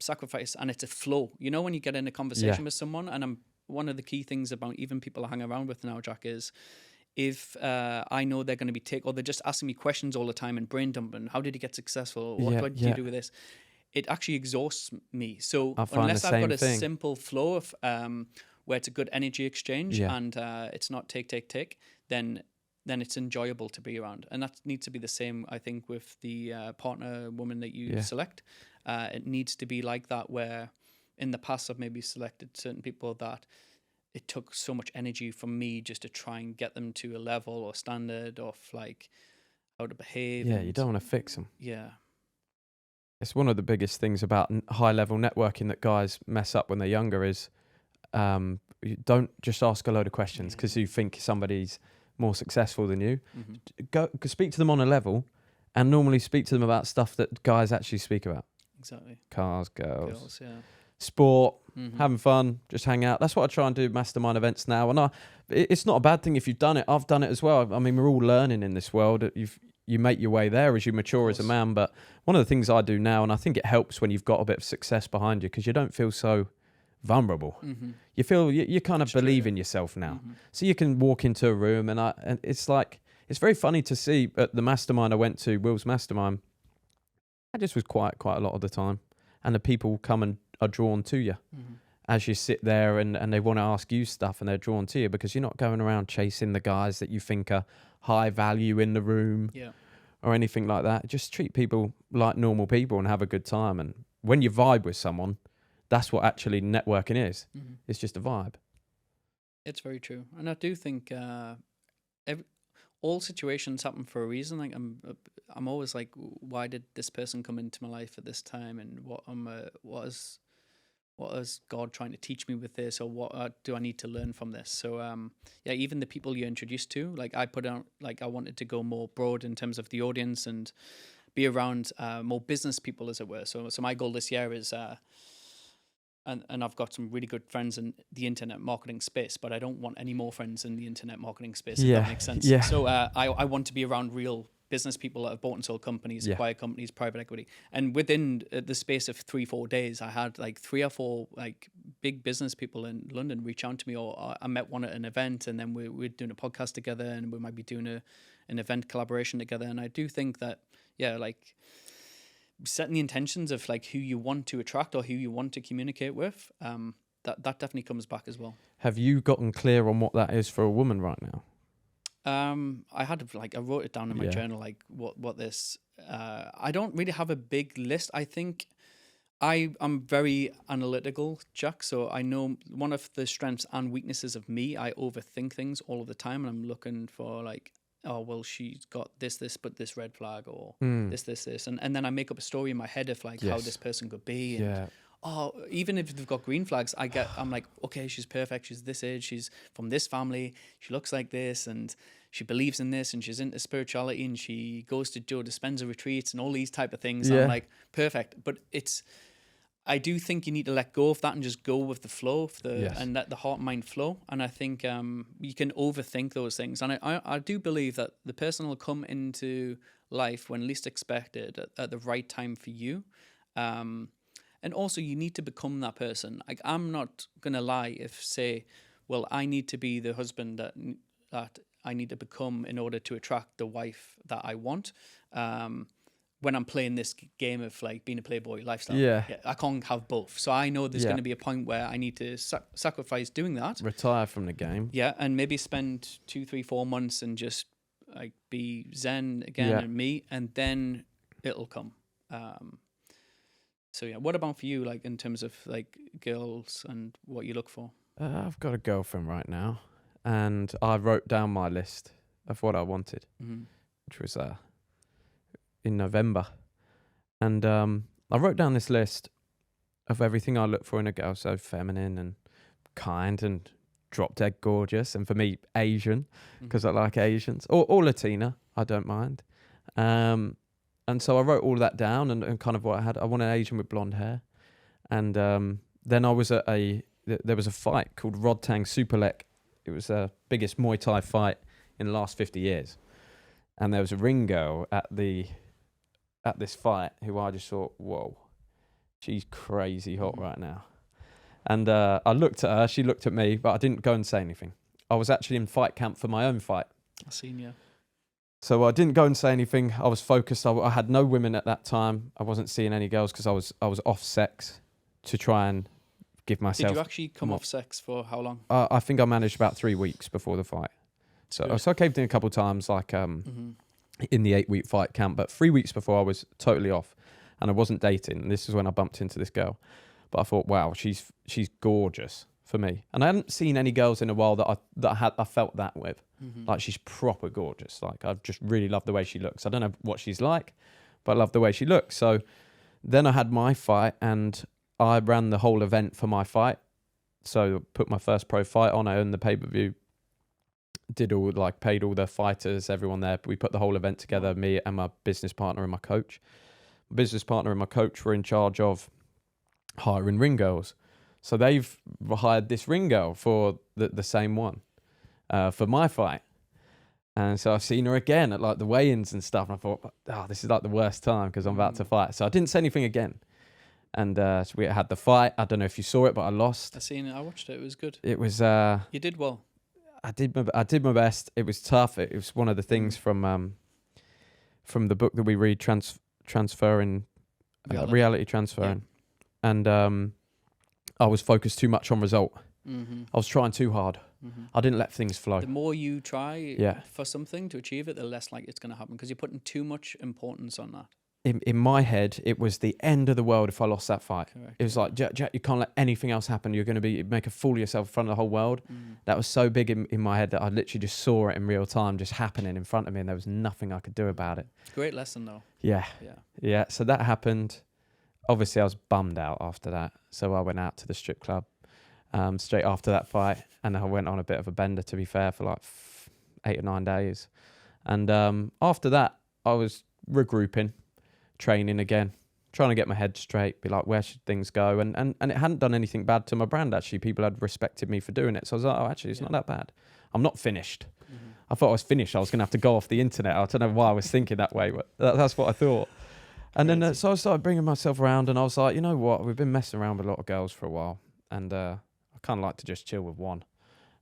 sacrifice, and it's a flow. You know, when you get in a conversation with someone, and one of the key things about even people I hang around with now, Jack, is if I know they're going to be or they're just asking me questions all the time and brain dumping, how did you get successful? What do you do with this? It actually exhausts me. So unless I've got a simple flow of where it's a good energy exchange and it's not take, then it's enjoyable to be around. And that needs to be the same, I think, with the partner woman that you select. It needs to be like that, where in the past I've maybe selected certain people that it took so much energy from me just to try and get them to a level or standard of like how to behave. Yeah, you don't want to fix them. Yeah. It's one of the biggest things about high-level networking that guys mess up when they're younger is you don't just ask a load of questions because you think somebody's more successful than you. Go speak to them on a level, and normally speak to them about stuff that guys actually speak about. Exactly. Cars, girls, yeah. sport, having fun, just hang out. That's what I try and do at mastermind events now. And it's not a bad thing if you've done it. I've done it as well. I mean, we're all learning in this world. You make your way there as you mature as a man. But one of the things I do now, and I think it helps when you've got a bit of success behind you, because you don't feel so vulnerable. You feel you kind of believe in yourself now. So you can walk into a room, and it's like, it's very funny to see at the mastermind I went to, Will's mastermind, I just was quiet quite a lot of the time, and the people come and are drawn to you as you sit there, and they want to ask you stuff, and they're drawn to you because you're not going around chasing the guys that you think are high value in the room or anything like that. Just treat people like normal people and have a good time. And when you vibe with someone, that's what actually networking is. It's just a vibe. It's very true. And I do think all situations happen for a reason. Like I'm always like, why did this person come into my life at this time, and what is God trying to teach me with this, or what do I need to learn from this? So yeah, even the people you're introduced to, like I put out, like I wanted to go more broad in terms of the audience and be around more business people, as it were. So my goal this year is. And I've got some really good friends in the internet marketing space, but I don't want any more friends in the internet marketing space, if that makes sense. Yeah. So I want to be around real business people that have bought and sold companies, acquired companies, private equity. And within the space of 3-4 days, I had like 3 or 4 like big business people in London reach out to me, or I met one at an event, and then we're doing a podcast together, and we might be doing an event collaboration together. And I do think that, like, setting the intentions of like who you want to attract or who you want to communicate with, that definitely comes back as well. Have you gotten clear on what that is for a woman right now? I wrote it down in my journal, like what this, I don't really have a big list. I think I'm very analytical, Jack. So I know one of the strengths and weaknesses of me, I overthink things all of the time, and I'm looking for like, oh, well, she's got this, but this red flag, or this. And then I make up a story in my head of like how this person could be. And, oh, even if they've got green flags, I'm like, okay, she's perfect. She's this age. She's from this family. She looks like this, and she believes in this, and she's into spirituality, and she goes to Joe Dispenza retreats and all these type of things. I'm like, perfect. But I do think you need to let go of that and just go with the flow and let the heart and mind flow. And I think you can overthink those things. And I do believe that the person will come into life when least expected at the right time for you. And also you need to become that person. Like, I'm not going to lie if say, well, I need to be the husband that I need to become in order to attract the wife that I want. When I'm playing this game of like being a playboy lifestyle, I can't have both. So I know there's going to be a point where I need to sacrifice doing that, retire from the game, and maybe spend 2, 3, 4 months and just like be zen again and me, and then it'll come. So what about for you, like in terms of like girls and what you look for? I've got a girlfriend right now, and I wrote down my list of what I wanted, which was in November, and I wrote down this list of everything I look for in a girl. So feminine and kind and drop dead gorgeous, and for me Asian, because I like Asians, or Latina, I don't mind. And so I wrote all that down, and kind of what I had. I wanted an Asian with blonde hair, and then I was at there was a fight called Rodtang Superlek. It was the biggest Muay Thai fight in the last 50 years, and there was a ring girl at this fight who I just thought, whoa, she's crazy hot right now. And I looked at her, she looked at me, but I didn't go and say anything. I was actually in fight camp for my own fight. I seen you. So I didn't go and say anything. I was focused. I had no women at that time. I wasn't seeing any girls because I was off sex to try and give myself. Did you actually come off sex for how long? I think I managed about 3 weeks before the fight. So I caved in a couple of times, like in the 8-week fight camp, but 3 weeks before I was totally off, and I wasn't dating. And this is when I bumped into this girl. But I thought, wow, she's gorgeous for me. And I hadn't seen any girls in a while that I felt that with. Like, she's proper gorgeous. Like, I just really love the way she looks. I don't know what she's like, but I love the way she looks. So then I had my fight, and I ran the whole event for my fight. So put my first pro fight on. I owned the pay-per-view. Paid all the fighters, everyone there. We put the whole event together, me and my business partner and my coach. My business partner and my coach were in charge of hiring ring girls. So they've hired this ring girl for the same one for my fight. And so I've seen her again at like the weigh-ins and stuff. And I thought, this is like the worst time because I'm about to fight. So I didn't say anything again. And so we had the fight. I don't know if you saw it, but I lost. I seen it. I watched it. It was good. It was... you did well. I did my best. It was tough. It was one of the things from the book that we read, Transferring, Reality Transferring. Yeah. And I was focused too much on result. I was trying too hard. I didn't let things flow. The more you try for something to achieve it, the less likely it's going to happen because you're putting too much importance on that. in my head, it was the end of the world if I lost that fight. Correct, It was like, Jack, you can't let anything else happen. You're going to make a fool of yourself in front of the whole world. That was so big in my head that I literally just saw it in real time, just happening in front of me, and there was nothing I could do about it. Great lesson, though. Yeah. Yeah. Yeah. So that happened. Obviously, I was bummed out after that. So I went out to the strip club straight after that fight, and I went on a bit of a bender, to be fair, for like 8 or 9 days. And after that, I was regrouping, training again, trying to get my head straight, be like, where should things go? And it hadn't done anything bad to my brand, actually. People had respected me for doing it. So I was like, oh, actually, it's not that bad. I'm not finished. I thought I was finished. I was going to have to go off the internet. I don't know why I was thinking that way, but that's what I thought. And then so I started bringing myself around, and I was like, you know what? We've been messing around with a lot of girls for a while, and I kind of like to just chill with one.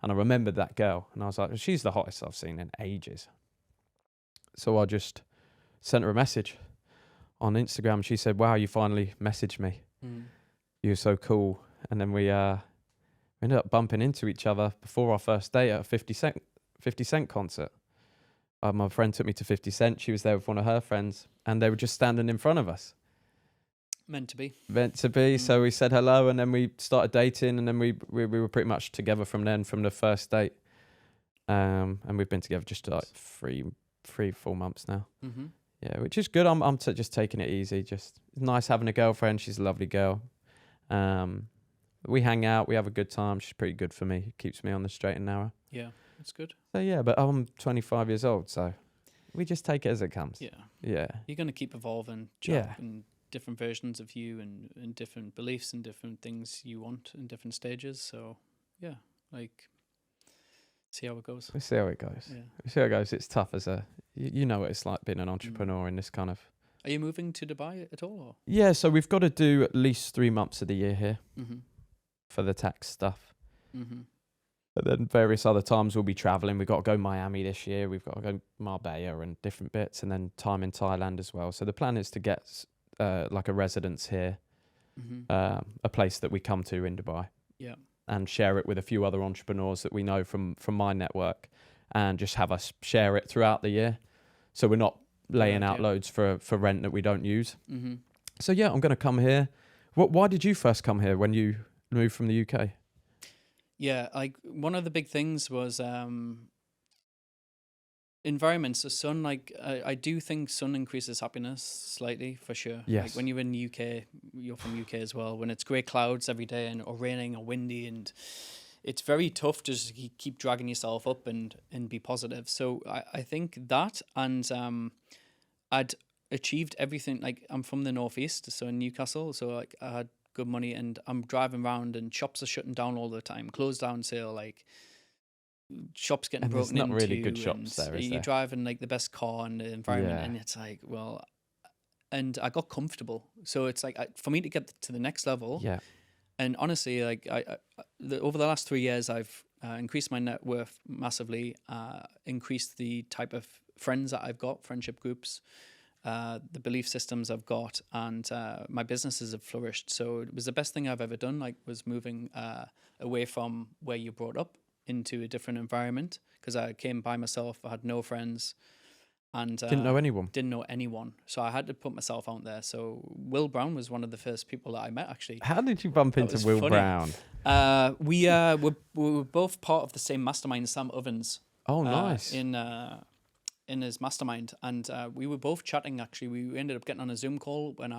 And I remembered that girl, and I was like, she's the hottest I've seen in ages. So I just sent her a message on Instagram. She said, wow, you finally messaged me. You're so cool. And then we ended up bumping into each other before our first date at a 50 Cent concert. My friend took me to 50 Cent. She was there with one of her friends, and they were just standing in front of us. Meant to be. So we said hello, and then we started dating, and then we were pretty much together from then, from the first date. And we've been together just like 3-4 months now. Yeah, which is good. I'm just taking it easy. Just it's nice having a girlfriend. She's a lovely girl. We hang out. We have a good time. She's pretty good for me. It keeps me on the straight and narrow. Yeah, that's good. So yeah, but I'm 25 years old, so we just take it as it comes. Yeah. Yeah. You're going to keep evolving, and different versions of you, and different beliefs and different things you want in different stages. So yeah, like, see how it goes. We'll see how it goes. Yeah. We'll see how it goes. It's tough as you know what it's like being an entrepreneur in this kind of. Are you moving to Dubai at all? Or? Yeah, so we've got to do at least 3 months of the year here for the tax stuff. But then various other times we'll be traveling. We've got to go Miami this year. We've got to go Marbella and different bits, and then time in Thailand as well. So the plan is to get like a residence here, a place that we come to in Dubai. Yeah. And share it with a few other entrepreneurs that we know from my network, and just have us share it throughout the year. So we're not laying out loads for rent that we don't use. So yeah, I'm going to come here. Why did you first come here when you moved from the UK? Yeah, like one of the big things was environment. So sun, like I do think sun increases happiness slightly, for sure. Yes. Like when you're in the UK, you're from UK as well, when it's grey clouds every day or raining or windy, and it's very tough to just keep dragging yourself up and be positive. So I think that, and I'd achieved everything. Like I'm from the northeast, so in Newcastle, so like I had good money, and I'm driving around and shops are shutting down all the time, closed down sale, like shops getting broken into. There's not really good shops there, is you're there? driving like the best car in the environment, and it's like, well, and I got comfortable. So it's like for me to get to the next level. Yeah. And honestly, like over the last 3 years, I've increased my net worth massively, increased the type of friends that I've got, friendship groups, the belief systems I've got, and my businesses have flourished. So it was the best thing I've ever done, like was moving away from where you brought up into a different environment, because I came by myself. I had no friends. And Didn't know anyone. So I had to put myself out there. So Will Brown was one of the first people that I met, actually. How did you bump into Will Brown? We were both part of the same mastermind, Sam Ovens. Oh, nice. In his mastermind, and we were both chatting. Actually, we ended up getting on a Zoom call when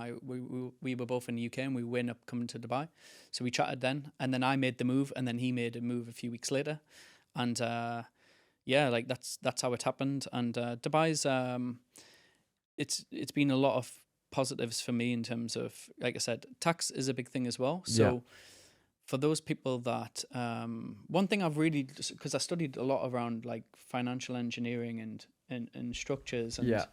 we were both in the UK, and we ended up coming to Dubai. So we chatted then, and then I made the move, and then he made a move a few weeks later, and yeah, like that's how it happened. And Dubai's it's been a lot of positives for me in terms of, like I said, tax is a big thing as well. So for those people that one thing I've really, because I studied a lot around like financial engineering and structures, and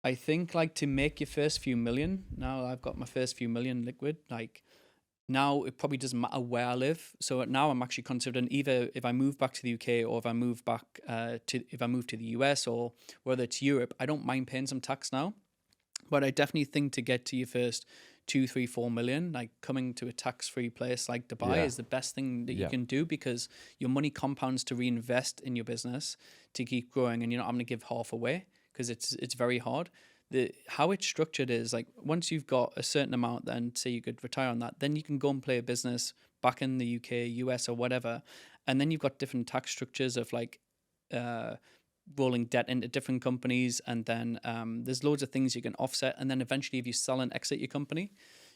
I think like to make your first few million, now I've got my first few million liquid, like now it probably doesn't matter where I live. So now I'm actually considering either if I move back to the UK or if I move back if I move to the US or whether it's Europe, I don't mind paying some tax now. But I definitely think to get to your first 2, 3, 4 million, like coming to a tax-free place like Dubai is the best thing that you can do, because your money compounds to reinvest in your business to keep growing, and you're not having to give half away, because it's very hard. how it's structured is like once you've got a certain amount, then say you could retire on that, then you can go and play a business back in the UK, US, or whatever, and then you've got different tax structures of like rolling debt into different companies, and then there's loads of things you can offset, and then eventually if you sell and exit your company,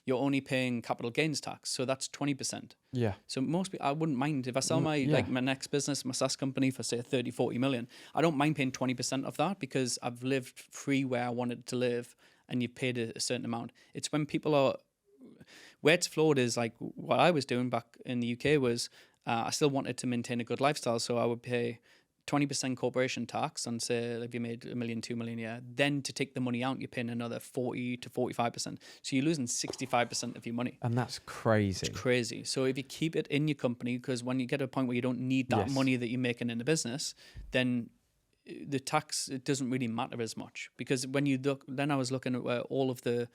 you're only paying capital gains tax, so that's 20%. Yeah. So most people, I wouldn't mind if I sell my like my next business, my SaaS company, for say 30-40 million. I don't mind paying 20% of that because I've lived free where I wanted to live, and you've paid a certain amount. It's when people are where it's flawed is like what I was doing back in the UK was I still wanted to maintain a good lifestyle, so I would pay 20% corporation tax on say if you made $1 million, $2 million a year. Then to take the money out, you're paying another 40 to 45%. So you're losing 65% of your money. And that's crazy. It's crazy. So if you keep it in your company, because when you get to a point where you don't need that money that you're making in the business, then the tax, it doesn't really matter as much. Because when you look, then I was looking at where all of the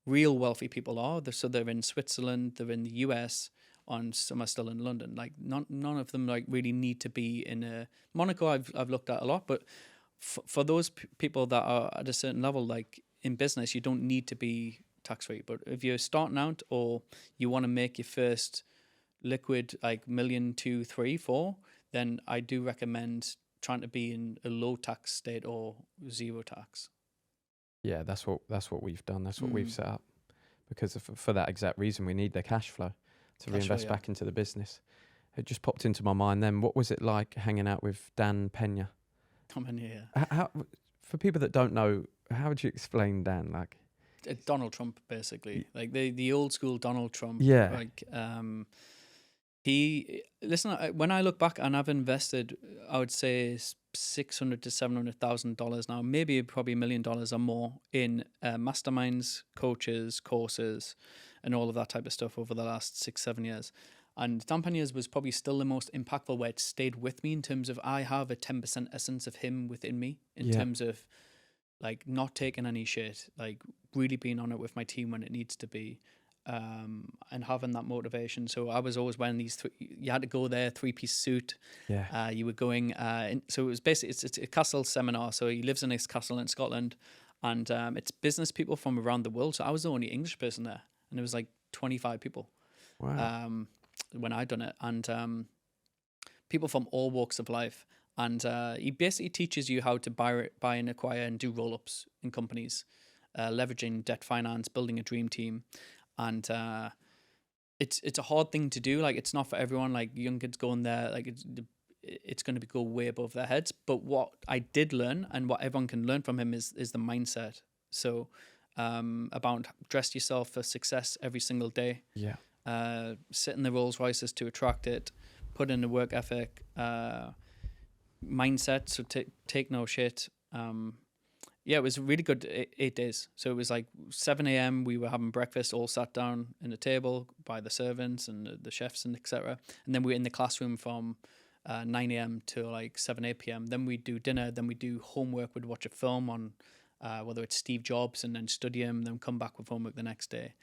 real wealthy people are. So they're in Switzerland, they're in the US, and some are still in London. Like none of them like really need to be in a Monaco. I've looked at a lot, but for those people that are at a certain level, like in business, you don't need to be tax free. But if you're starting out or you want to make your first liquid like $1 million, $2 million, $3 million, $4 million, then I do recommend trying to be in a low tax state or zero tax. Yeah, that's what we've done. That's what we've set up, because for that exact reason, we need the cash flow to reinvest back into the business. It just popped into my mind then. What was it like hanging out with Dan Pena? How, for people that don't know, how would you explain Dan? Like Donald Trump, basically, like the old school Donald Trump. Yeah. Like when I look back, and I've invested, I would say $600,000 to $700,000 now, maybe probably $1 million or more in masterminds, coaches, courses, and all of that type of stuff over the last 6-7 years. And Dan Pena's was probably still the most impactful, where it stayed with me in terms of I have a 10% essence of him within me in terms of like not taking any shit, like really being on it with my team when it needs to be, and having that motivation. So I was always wearing these you had to go there, 3-piece suit. Yeah. You were going, so it was basically, it's a castle seminar. So he lives in this castle in Scotland, and it's business people from around the world. So I was the only English person there, and there was like 25 people. Wow. When I'd done it, and people from all walks of life. And he basically teaches you how to buy and acquire and do roll-ups in companies, leveraging debt finance, building a dream team. And it's a hard thing to do. Like, it's not for everyone. Like, young kids going there, like it's going to go way above their heads. But what I did learn, and what everyone can learn from him, is the mindset. So about dress yourself for success every single day. Yeah. Sit in the Rolls Royces to attract it. Put in the work ethic. Mindset. So take no shit. It was really good 8 days. So it was like 7 a.m. we were having breakfast, all sat down in a table by the servants and the chefs and etc. And then we were in the classroom from 9 a.m. to like 7-8 p.m. Then we do dinner. Then we do homework. We'd watch a film on whether it's Steve Jobs, and then study him. Then come back with homework the next day.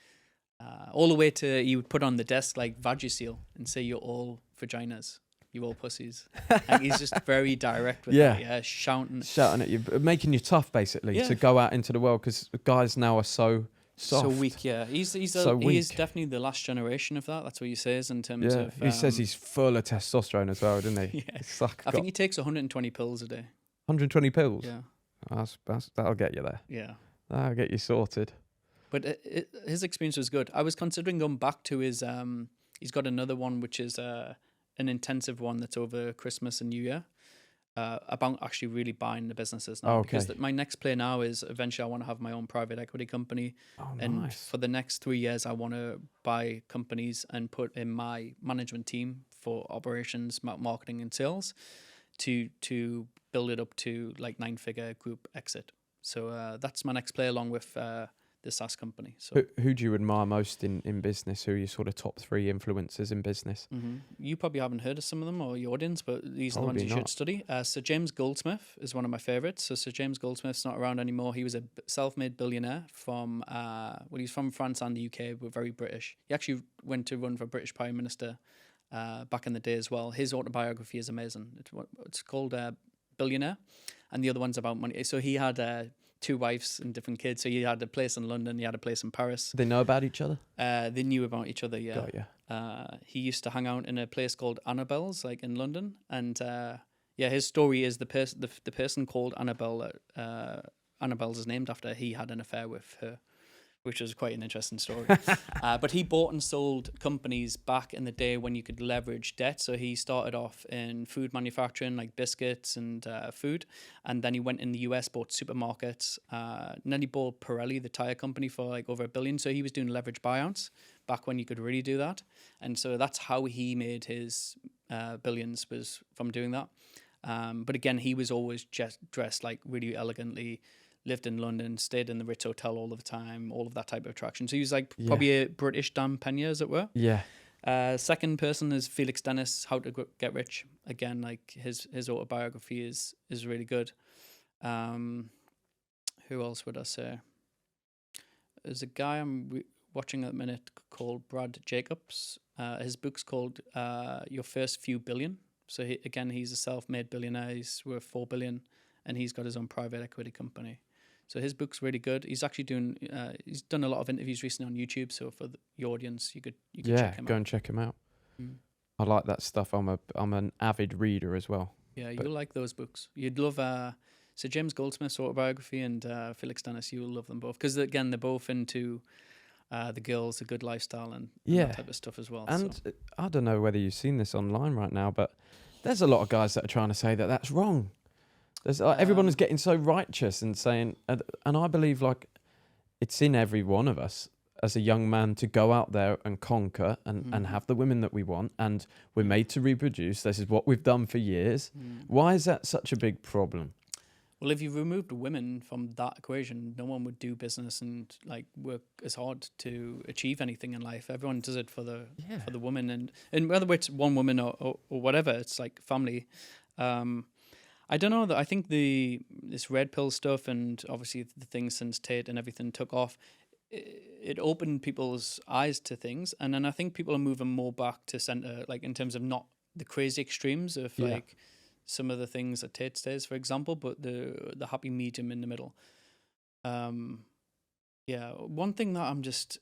All the way to, you would put on the desk like Vagisil and say, you're all vaginas. You all pussies. And he's just very direct with that, shouting at you, making you tough basically to go out into the world, because guys now are so soft. So weak, He's he is definitely the last generation of that. That's what he says in terms of. He says he's full of testosterone as well, doesn't he? I think he takes 120 pills a day. 120 pills. Yeah, that'll get you there. Yeah, that'll get you sorted. But his experience was good. I was considering going back to his. He's got another one which is an intensive one that's over Christmas and New Year, about actually really buying the businesses now. Because my next play now is eventually I want to have my own private equity company. And for the next 3 years, I want to buy companies and put in my management team for operations, marketing and sales to build it up to like 9-figure group exit. So that's my next play, along with the SaaS company. So who do you admire most in business? Who are your sort of top 3 influencers in business? You probably haven't heard of some of them, or your audience, but these are the ones you should study. Sir James Goldsmith is one of my favorites. So Sir James Goldsmith's not around anymore. He was a self-made billionaire from he's from France and the UK, but very British. He actually went to run for British Prime Minister back in the day as well. His autobiography is amazing. It's called Billionaire, and the other one's about money. So he had 2 wives and different kids. So he had a place in London, he had a place in Paris. They know about each other? They knew about each other, yeah. Got ya. He used to hang out in a place called Annabelle's, like in London, and his story is the person called Annabelle. Annabelle's is named after. He had an affair with her, which was quite an interesting story. But he bought and sold companies back in the day when you could leverage debt. So he started off in food manufacturing, like biscuits and food. And then he went in the US, bought supermarkets. And then he bought Pirelli, the tire company, for like over $1 billion. So he was doing leverage buyouts back when you could really do that. And so that's how he made his billions, was from doing that. But again, he was always just dressed like really elegantly, lived in London, stayed in the Ritz Hotel all of the time, all of that type of attraction. So he was like probably a British Dan Pena, as it were. Yeah. Second person is Felix Dennis, How to Get Rich. Again, like his autobiography is really good. Who else would I say? There's a guy I'm watching at the minute called Brad Jacobs. His book's called Your First Few Billion. So he's a self-made billionaire. He's worth $4 billion, and he's got his own private equity company. So his book's really good. He's actually he's done a lot of interviews recently on YouTube. So for your audience, you could check him out. Go and check him out. I like that stuff. I'm an avid reader as well. Yeah, you'll like those books. You'd love so James Goldsmith's autobiography and Felix Dennis. You'll love them both because again they're both into the girls, the good lifestyle, and that type of stuff as well. And I don't know whether you've seen this online right now, but there's a lot of guys that are trying to say that that's wrong. There's everyone is getting so righteous and saying, and I believe like it's in every one of us as a young man to go out there and conquer and have the women that we want, and we're made to reproduce. This is what we've done for years. Why is that such a big problem? Well, if you removed women from that equation, no one would do business and like work as hard to achieve anything in life. Everyone does it for the woman, and whether it's one woman or whatever, it's like family. I don't know that I think this red pill stuff and obviously the things since Tate and everything took off, it opened people's eyes to things, and then I think people are moving more back to center, like in terms of not the crazy extremes of like some of the things that Tate says, for example, but the happy medium in the middle. One thing that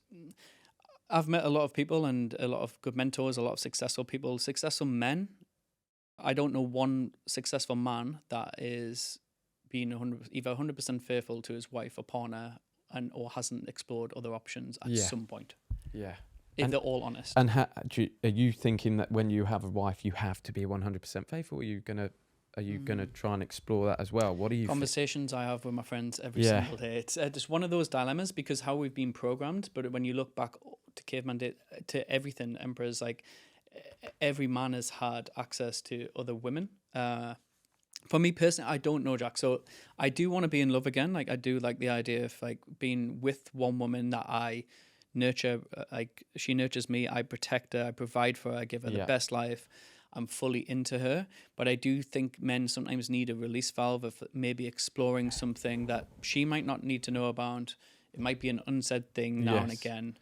I've met a lot of people and a lot of good mentors, a lot of successful people, successful men. I don't know one successful man that is being either 100% faithful to his wife or partner or hasn't explored other options at some point. Yeah. If they're all honest. And are you thinking that when you have a wife, you have to be 100% faithful? Are you gonna try and explore that as well? What do you conversations I have with my friends every single day? It's just one of those dilemmas because how we've been programmed. But when you look back to caveman day, to everything, emperors, like every man has had access to other women. For me personally, I don't know, Jack. So I do want to be in love again. Like I do like the idea of like being with one woman that I nurture, like she nurtures me, I protect her, I provide for her, I give her the best life, I'm fully into her. But I do think men sometimes need a release valve of maybe exploring something that she might not need to know about. It might be an unsaid thing now and again.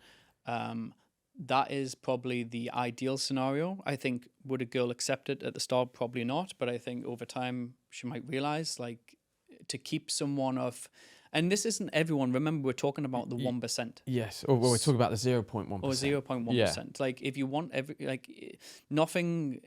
That is probably the ideal scenario. I think, would a girl accept it at the start? Probably not. But I think over time she might realize, like, to keep someone of, and this isn't everyone. Remember, we're talking about the 1%. Yes. Or we're talking about the 0.1%. Or 0.1%. Like, if you want nothing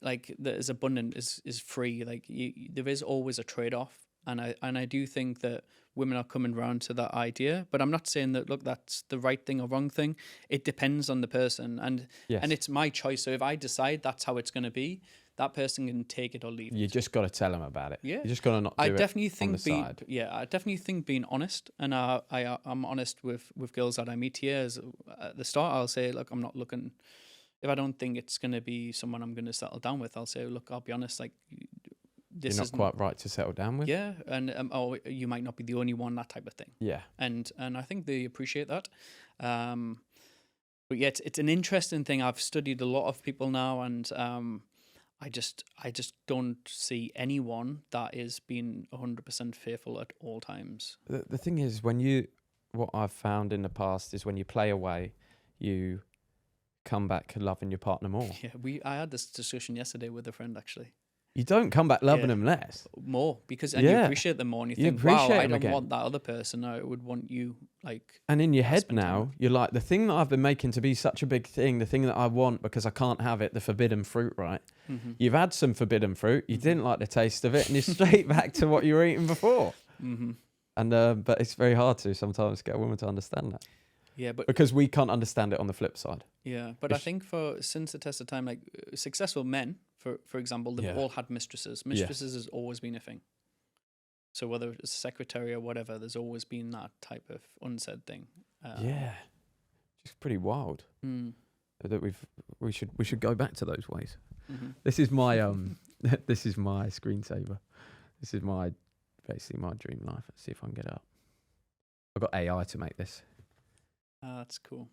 like that is abundant is free. Like, there is always a trade-off. And I do think that women are coming around to that idea, but I'm not saying that, look, that's the right thing or wrong thing. It depends on the person, and it's my choice. So if I decide that's how it's going to be, that person can take it or leave it. You just got to tell them about it. Yeah, you just got to not do I it definitely think on the side. I definitely think being honest, and I'm honest with girls that I meet here. As at the start, I'll say, look, I'm not looking. If I don't think it's going to be someone I'm going to settle down with, I'll say, look, I'll be honest, like, this you're not quite right to settle down with. Yeah, and you might not be the only one, that type of thing. Yeah, and I think they appreciate that. But yeah, it's an interesting thing. I've studied a lot of people now, and I just don't see anyone that is being 100% faithful at all times. The thing is, what I've found in the past is when you play away, you come back loving your partner more. Yeah, I had this discussion yesterday with a friend actually. You don't come back loving them less. more, because and you appreciate them more, and you think, wow, I don't want that other person. I would want you, like. And in your head now, you're like, the thing that I've been making to be such a big thing, the thing that I want because I can't have it, the forbidden fruit, right? Mm-hmm. You've had some forbidden fruit, you didn't like the taste of it, and you're straight back to what you were eating before. Mm-hmm. And but it's very hard to sometimes get a woman to understand that. Yeah, but because we can't understand it on the flip side. Yeah, but I think since the test of time, like successful men, for example, they've all had mistresses. Mistresses has always been a thing. So whether it's a secretary or whatever, there's always been that type of unsaid thing. Just pretty wild. That we should go back to those ways. Mm-hmm. This is my this is my screensaver. This is basically my dream life. Let's see if I can get it up. I've got AI to make this. That's cool.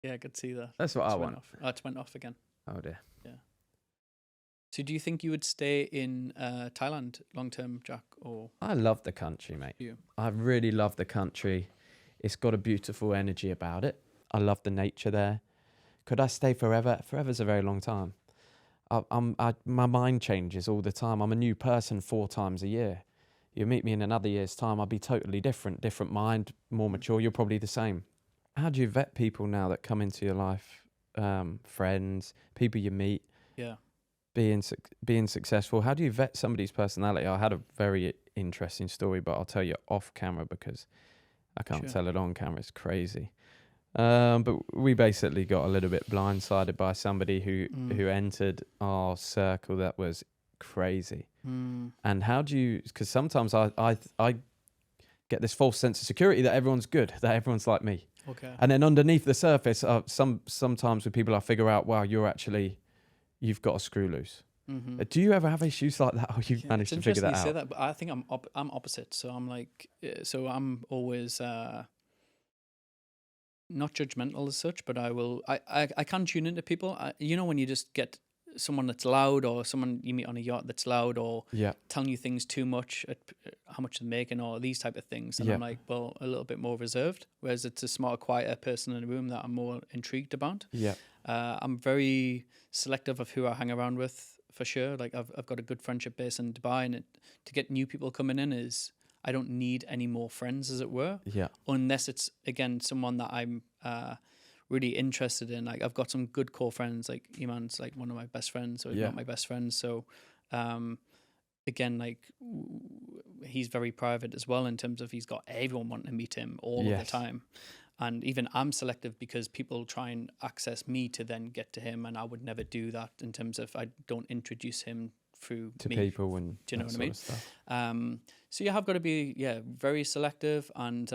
Yeah, I could see that. That's what I want. It went off again. Oh dear. Yeah. So do you think you would stay in Thailand long term, Jack? Or I love the country, mate. you? I really love the country. It's got a beautiful energy about it. I love the nature there. Could I stay forever? Forever's a very long time. My mind changes all the time. I'm a new person 4 times a year. You meet me in another year's time, I'll be totally different mind, more mature. You're probably the same. How do you vet people now that come into your life? Friends, people you meet. Yeah. Being successful. How do you vet somebody's personality? I had a very interesting story, but I'll tell you off camera because I can't tell it on camera. It's crazy. But we basically got a little bit blindsided by somebody who entered our circle that was crazy. And how do you? Because sometimes I get this false sense of security that everyone's good, that everyone's like me. Okay. And then underneath the surface, sometimes with people, I figure out, wow, you've got a screw loose. Mm-hmm. Do you ever have issues like that, or you've managed to figure that out? It's interesting you say that, but I think I'm opposite. So I'm like, I'm always not judgmental as such, but I can tune into people. When you just get someone that's loud, or someone you meet on a yacht that's loud, or telling you things too much, how much they're making, or these type of things. And I'm like, well, a little bit more reserved, whereas it's a smarter, quieter person in a room that I'm more intrigued about. Yeah. I'm very selective of who I hang around with, for sure. Like I've got a good friendship base in Dubai, and to get new people coming in I don't need any more friends, as it were. Yeah. Unless it's, again, someone that I'm really interested in. Like I've got some good core friends, like Iman's like one of my best friends, or not my best friend. So again, like he's very private as well, in terms of he's got everyone wanting to meet him all of the time. And even I'm selective, because people try and access me to then get to him, and I would never do that, in terms of I don't introduce him through to me. People, and do you know what I mean? So you have got to be very selective, and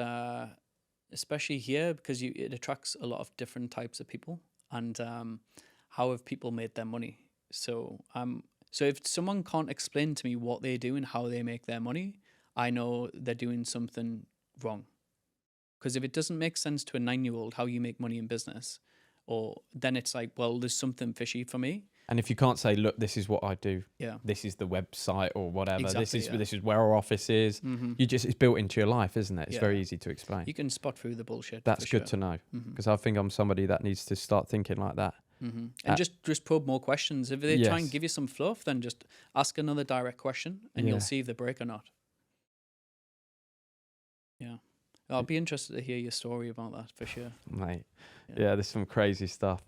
especially here, because it attracts a lot of different types of people, and how have people made their money? So if someone can't explain to me what they do and how they make their money, I know they're doing something wrong. Because if it doesn't make sense to a 9-year-old how you make money in business, then it's like, well, there's something fishy for me. And if you can't say, look, this is what I do, this is the website or whatever, this is where our office is, it's built into your life, isn't it? It's very easy to explain. You can spot through the bullshit. That's good to know, because I think I'm somebody that needs to start thinking like that. Mm-hmm. And just probe more questions. If they try and give you some fluff, then just ask another direct question, and you'll see if they break or not. Yeah. I'll be interested to hear your story about that, for sure. Mate, there's some crazy stuff.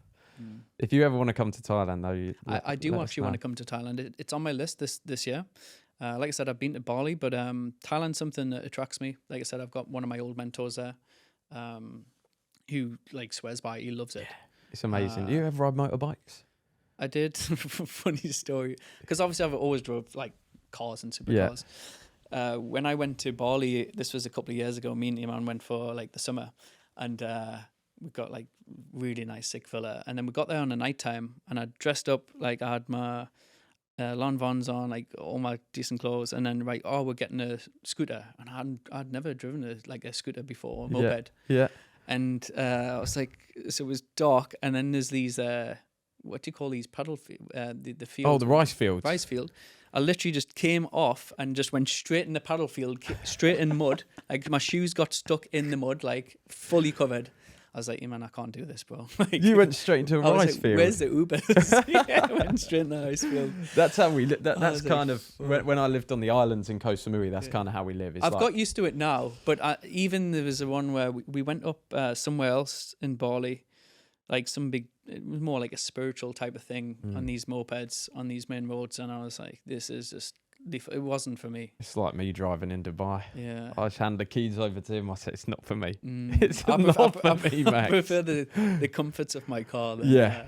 If you ever want to come to Thailand, though, I do actually want to come to Thailand. It's on my list this year. Like I said, I've been to Bali, but Thailand's something that attracts me. Like I said, I've got one of my old mentors there, who like swears by it. He loves it. Yeah, it's amazing. Do you ever ride motorbikes? I did. Funny story, because obviously I've always drove like cars and supercars. When I went to Bali, this was a couple of years ago, me and Iman went for like the summer, and we got like really nice sick villa, and then we got there on the night time, and I dressed up, like I had my lawn vans on, like all my decent clothes, and then we're getting a scooter, and I'd never driven a scooter before, a moped. Yeah. And I was like, so it was dark, and then there's these what do you call these paddle the field? Oh, the rice field. Rice field. I literally just came off and just went straight in the paddle field, straight in mud. Like my shoes got stuck in the mud, like fully covered. I was like, "Yeah, man, I can't do this, bro." Like, You went straight into a I was rice like, field. "Where's the Ubers?" Yeah, I went straight in the rice field. That's how we. That's was kind like, of when I lived on the islands in Koh Samui. That's kind of how we live. It's I've like, got used to it now, but even there was a one where we went up somewhere else in Bali, like some big, it was more like a spiritual type of thing on these mopeds, on these main roads. And I was like, this is just, it wasn't for me. It's like me driving in Dubai. Yeah. I just hand the keys over to him. I said, "It's not for me. Mm. It's not for me, I Max." prefer the comforts of my car. Than, Yeah.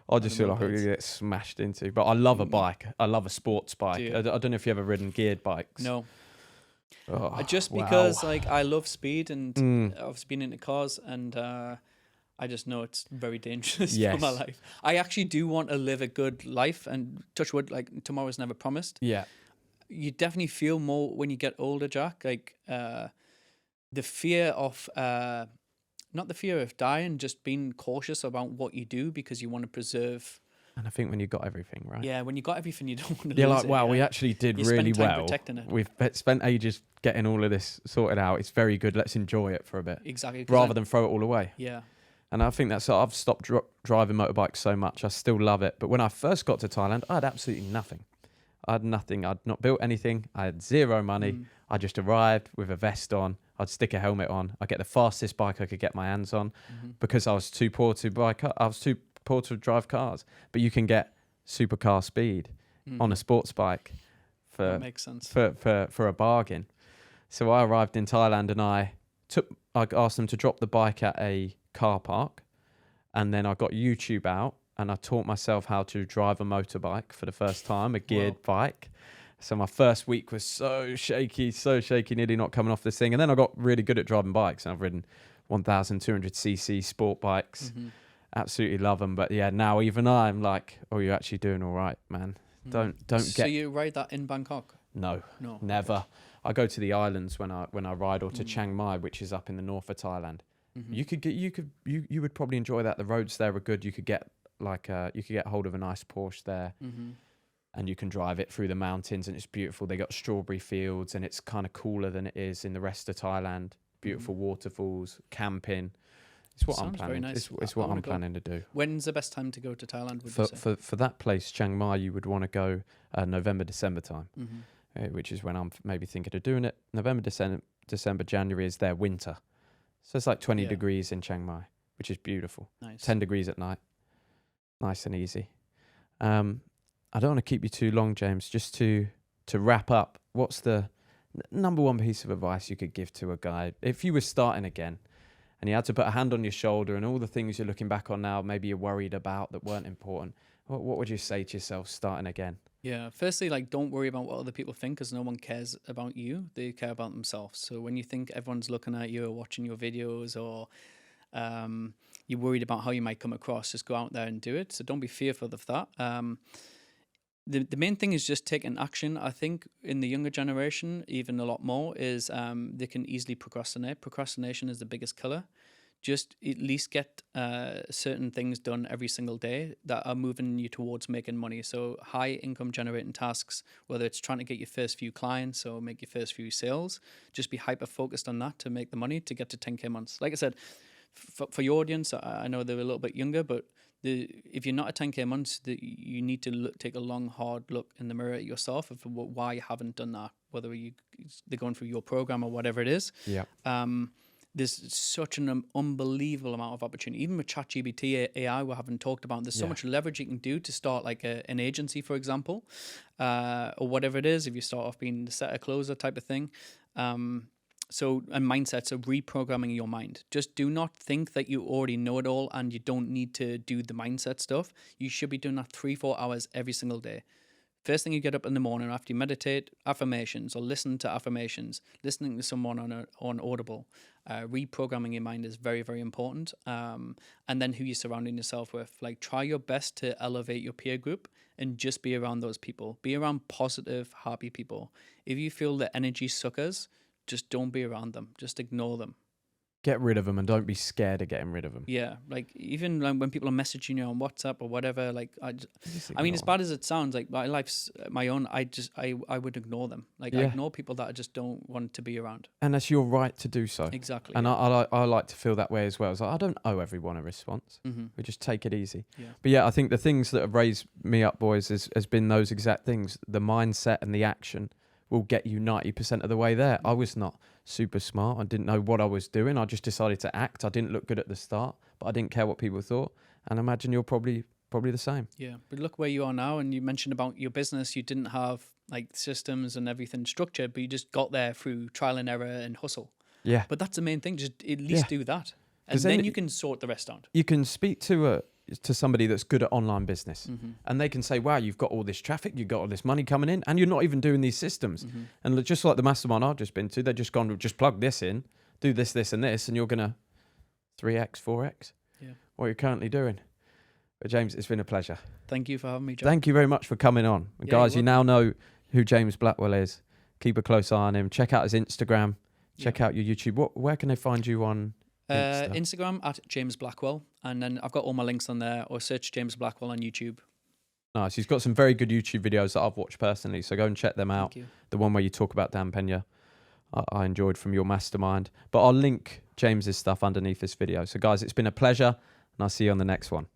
I just the feel like I mopeds. could get smashed into. But I love a bike. I love a sports bike. Do you? I don't know if you've ever ridden geared bikes. No. Oh, Just wow. because like I love speed and I've been into cars and I just know it's very dangerous for my Yes. life. I actually do want to live a good life and touch wood, like tomorrow's never promised. Yeah. You definitely feel more when you get older, Jack, like the fear of not the fear of dying, just being cautious about what you do because you want to preserve. And I think when you got everything, right? Yeah, when you got everything, you don't want to You're lose like, it. wow, yeah. we actually did You really spend time well. protecting it. We've spent ages getting all of this sorted out. It's very good. Let's enjoy it for a bit, Exactly. 'cause rather than throw it all away. Yeah. And I think that's, I've stopped driving motorbikes so much. I still love it. But when I first got to Thailand, I had absolutely nothing. I had nothing. I'd not built anything. I had zero money. I just arrived with a vest on. I'd stick a helmet on. I'd get the fastest bike I could get my hands on because I was too poor to buy I was too poor to drive cars. But you can get supercar speed on a sports bike That makes sense. for a bargain. So I arrived in Thailand and I asked them to drop the bike at a car park, and then I got YouTube out and I taught myself how to drive a motorbike for the first time, a geared bike. So my first week was so shaky, nearly not coming off this thing. And then I got really good at driving bikes, and I've ridden 1,200cc sport bikes. Absolutely love them. But yeah, now even I'm like, oh, you're actually doing all right, man. Don't So get. you ride that in Bangkok? No, No. never. I go to the islands when I ride, or to Chiang Mai, which is up in the north of Thailand. You would probably enjoy that. The roads there are good. You could get hold of a nice Porsche there, and you can drive it through the mountains, and it's beautiful. They got strawberry fields, and it's kind of cooler than it is in the rest of Thailand. Beautiful waterfalls, camping. It's what I'm Sounds very planning. nice. It's I what wanna I'm go. planning to do. When's the best time to go to Thailand? Would you say? For that place, Chiang Mai, you would want to go November, December time, which is when I'm maybe thinking of doing it. November, December, January is their winter. So it's like 20 degrees in Chiang Mai, which is beautiful. Nice. 10 degrees at night. Nice and easy. I don't want to keep you too long, James. Just to wrap up, what's the number one piece of advice you could give to a guy if you were starting again and you had to put a hand on your shoulder and all the things you're looking back on now, maybe you're worried about that weren't important? What would you say to yourself starting again? Yeah. Firstly, like, don't worry about what other people think, because no one cares about you. They care about themselves. So when you think everyone's looking at you or watching your videos, or you're worried about how you might come across, just go out there and do it. So don't be fearful of that. The main thing is just taking action. I think in the younger generation, even a lot more, is they can easily procrastinate. Procrastination is the biggest killer. Just at least get certain things done every single day that are moving you towards making money. So high income generating tasks, whether it's trying to get your first few clients or make your first few sales, just be hyper focused on that to make the money to get to 10K months. Like I said, for your audience, I know they're a little bit younger, but if you're not at 10K months, you need to take a long, hard look in the mirror at yourself of why you haven't done that, whether they're going through your program or whatever it is. Yeah. There's such an unbelievable amount of opportunity. Even with ChatGPT, AI, we haven't talked about. There's so much leverage you can do to start like an agency, for example, or whatever it is. If you start off being the setter closer type of thing. So, and mindsets are reprogramming your mind. Just do not think that you already know it all and you don't need to do the mindset stuff. You should be doing that 3-4 hours every single day. First thing you get up in the morning after you meditate, affirmations, or listen to affirmations, listening to someone on Audible, reprogramming your mind is very, very important. And then who you're surrounding yourself with. Like, try your best to elevate your peer group and just be around those people. Be around positive, happy people. If you feel the energy suckers, just don't be around them. Just ignore them. Get rid of them and don't be scared of getting rid of them. Yeah, like even like when people are messaging you on WhatsApp or whatever, like I mean, as ignore bad as it sounds, like my life's my own. I would ignore them. Like I Yeah. ignore people that I just don't want to be around. And that's your right to do so. Exactly. And yeah. I like to feel that way as well. It's like, I don't owe everyone a response. Mhm. We just take it easy. Yeah. But yeah, I think the things that have raised me up, boys, has been those exact things. The mindset and the action will get you 90% of the way there. I was not super smart. I didn't know what I was doing. I just decided to act. I didn't look good at the start, but I didn't care what people thought. And I imagine you're probably the same. Yeah, but look where you are now. And you mentioned about your business. You didn't have like systems and everything structured, but you just got there through trial and error and hustle. Yeah. But that's the main thing. Just at least Yeah. do that, 'Cause and then then you can sort the rest out. You can speak to somebody that's good at online business, Mm-hmm. and they can say, wow, you've got all this traffic, you've got all this money coming in, and you're not even doing these systems. Mm-hmm. And just like the mastermind I've just been to, they've just gone, just plug this in, do this, this, and this, and you're going to 3x, 4x what you're currently doing. But James, it's been a pleasure. Thank you for having me, John. Thank you very much for coming on. And Yeah, guys, you're you now know who James Blackwell is. Keep a close eye on him. Check out his Instagram. Check out your YouTube. Where can they find you on Insta? Instagram at James Blackwell, and then I've got all my links on there, or search James Blackwell on YouTube. Nice. He's got some very good YouTube videos that I've watched personally, so go and check them out. Thank you. The one where you talk about Dan Pena, I enjoyed from your mastermind. But I'll link James's stuff underneath this video. So guys, it's been a pleasure, and I'll see you on the next one.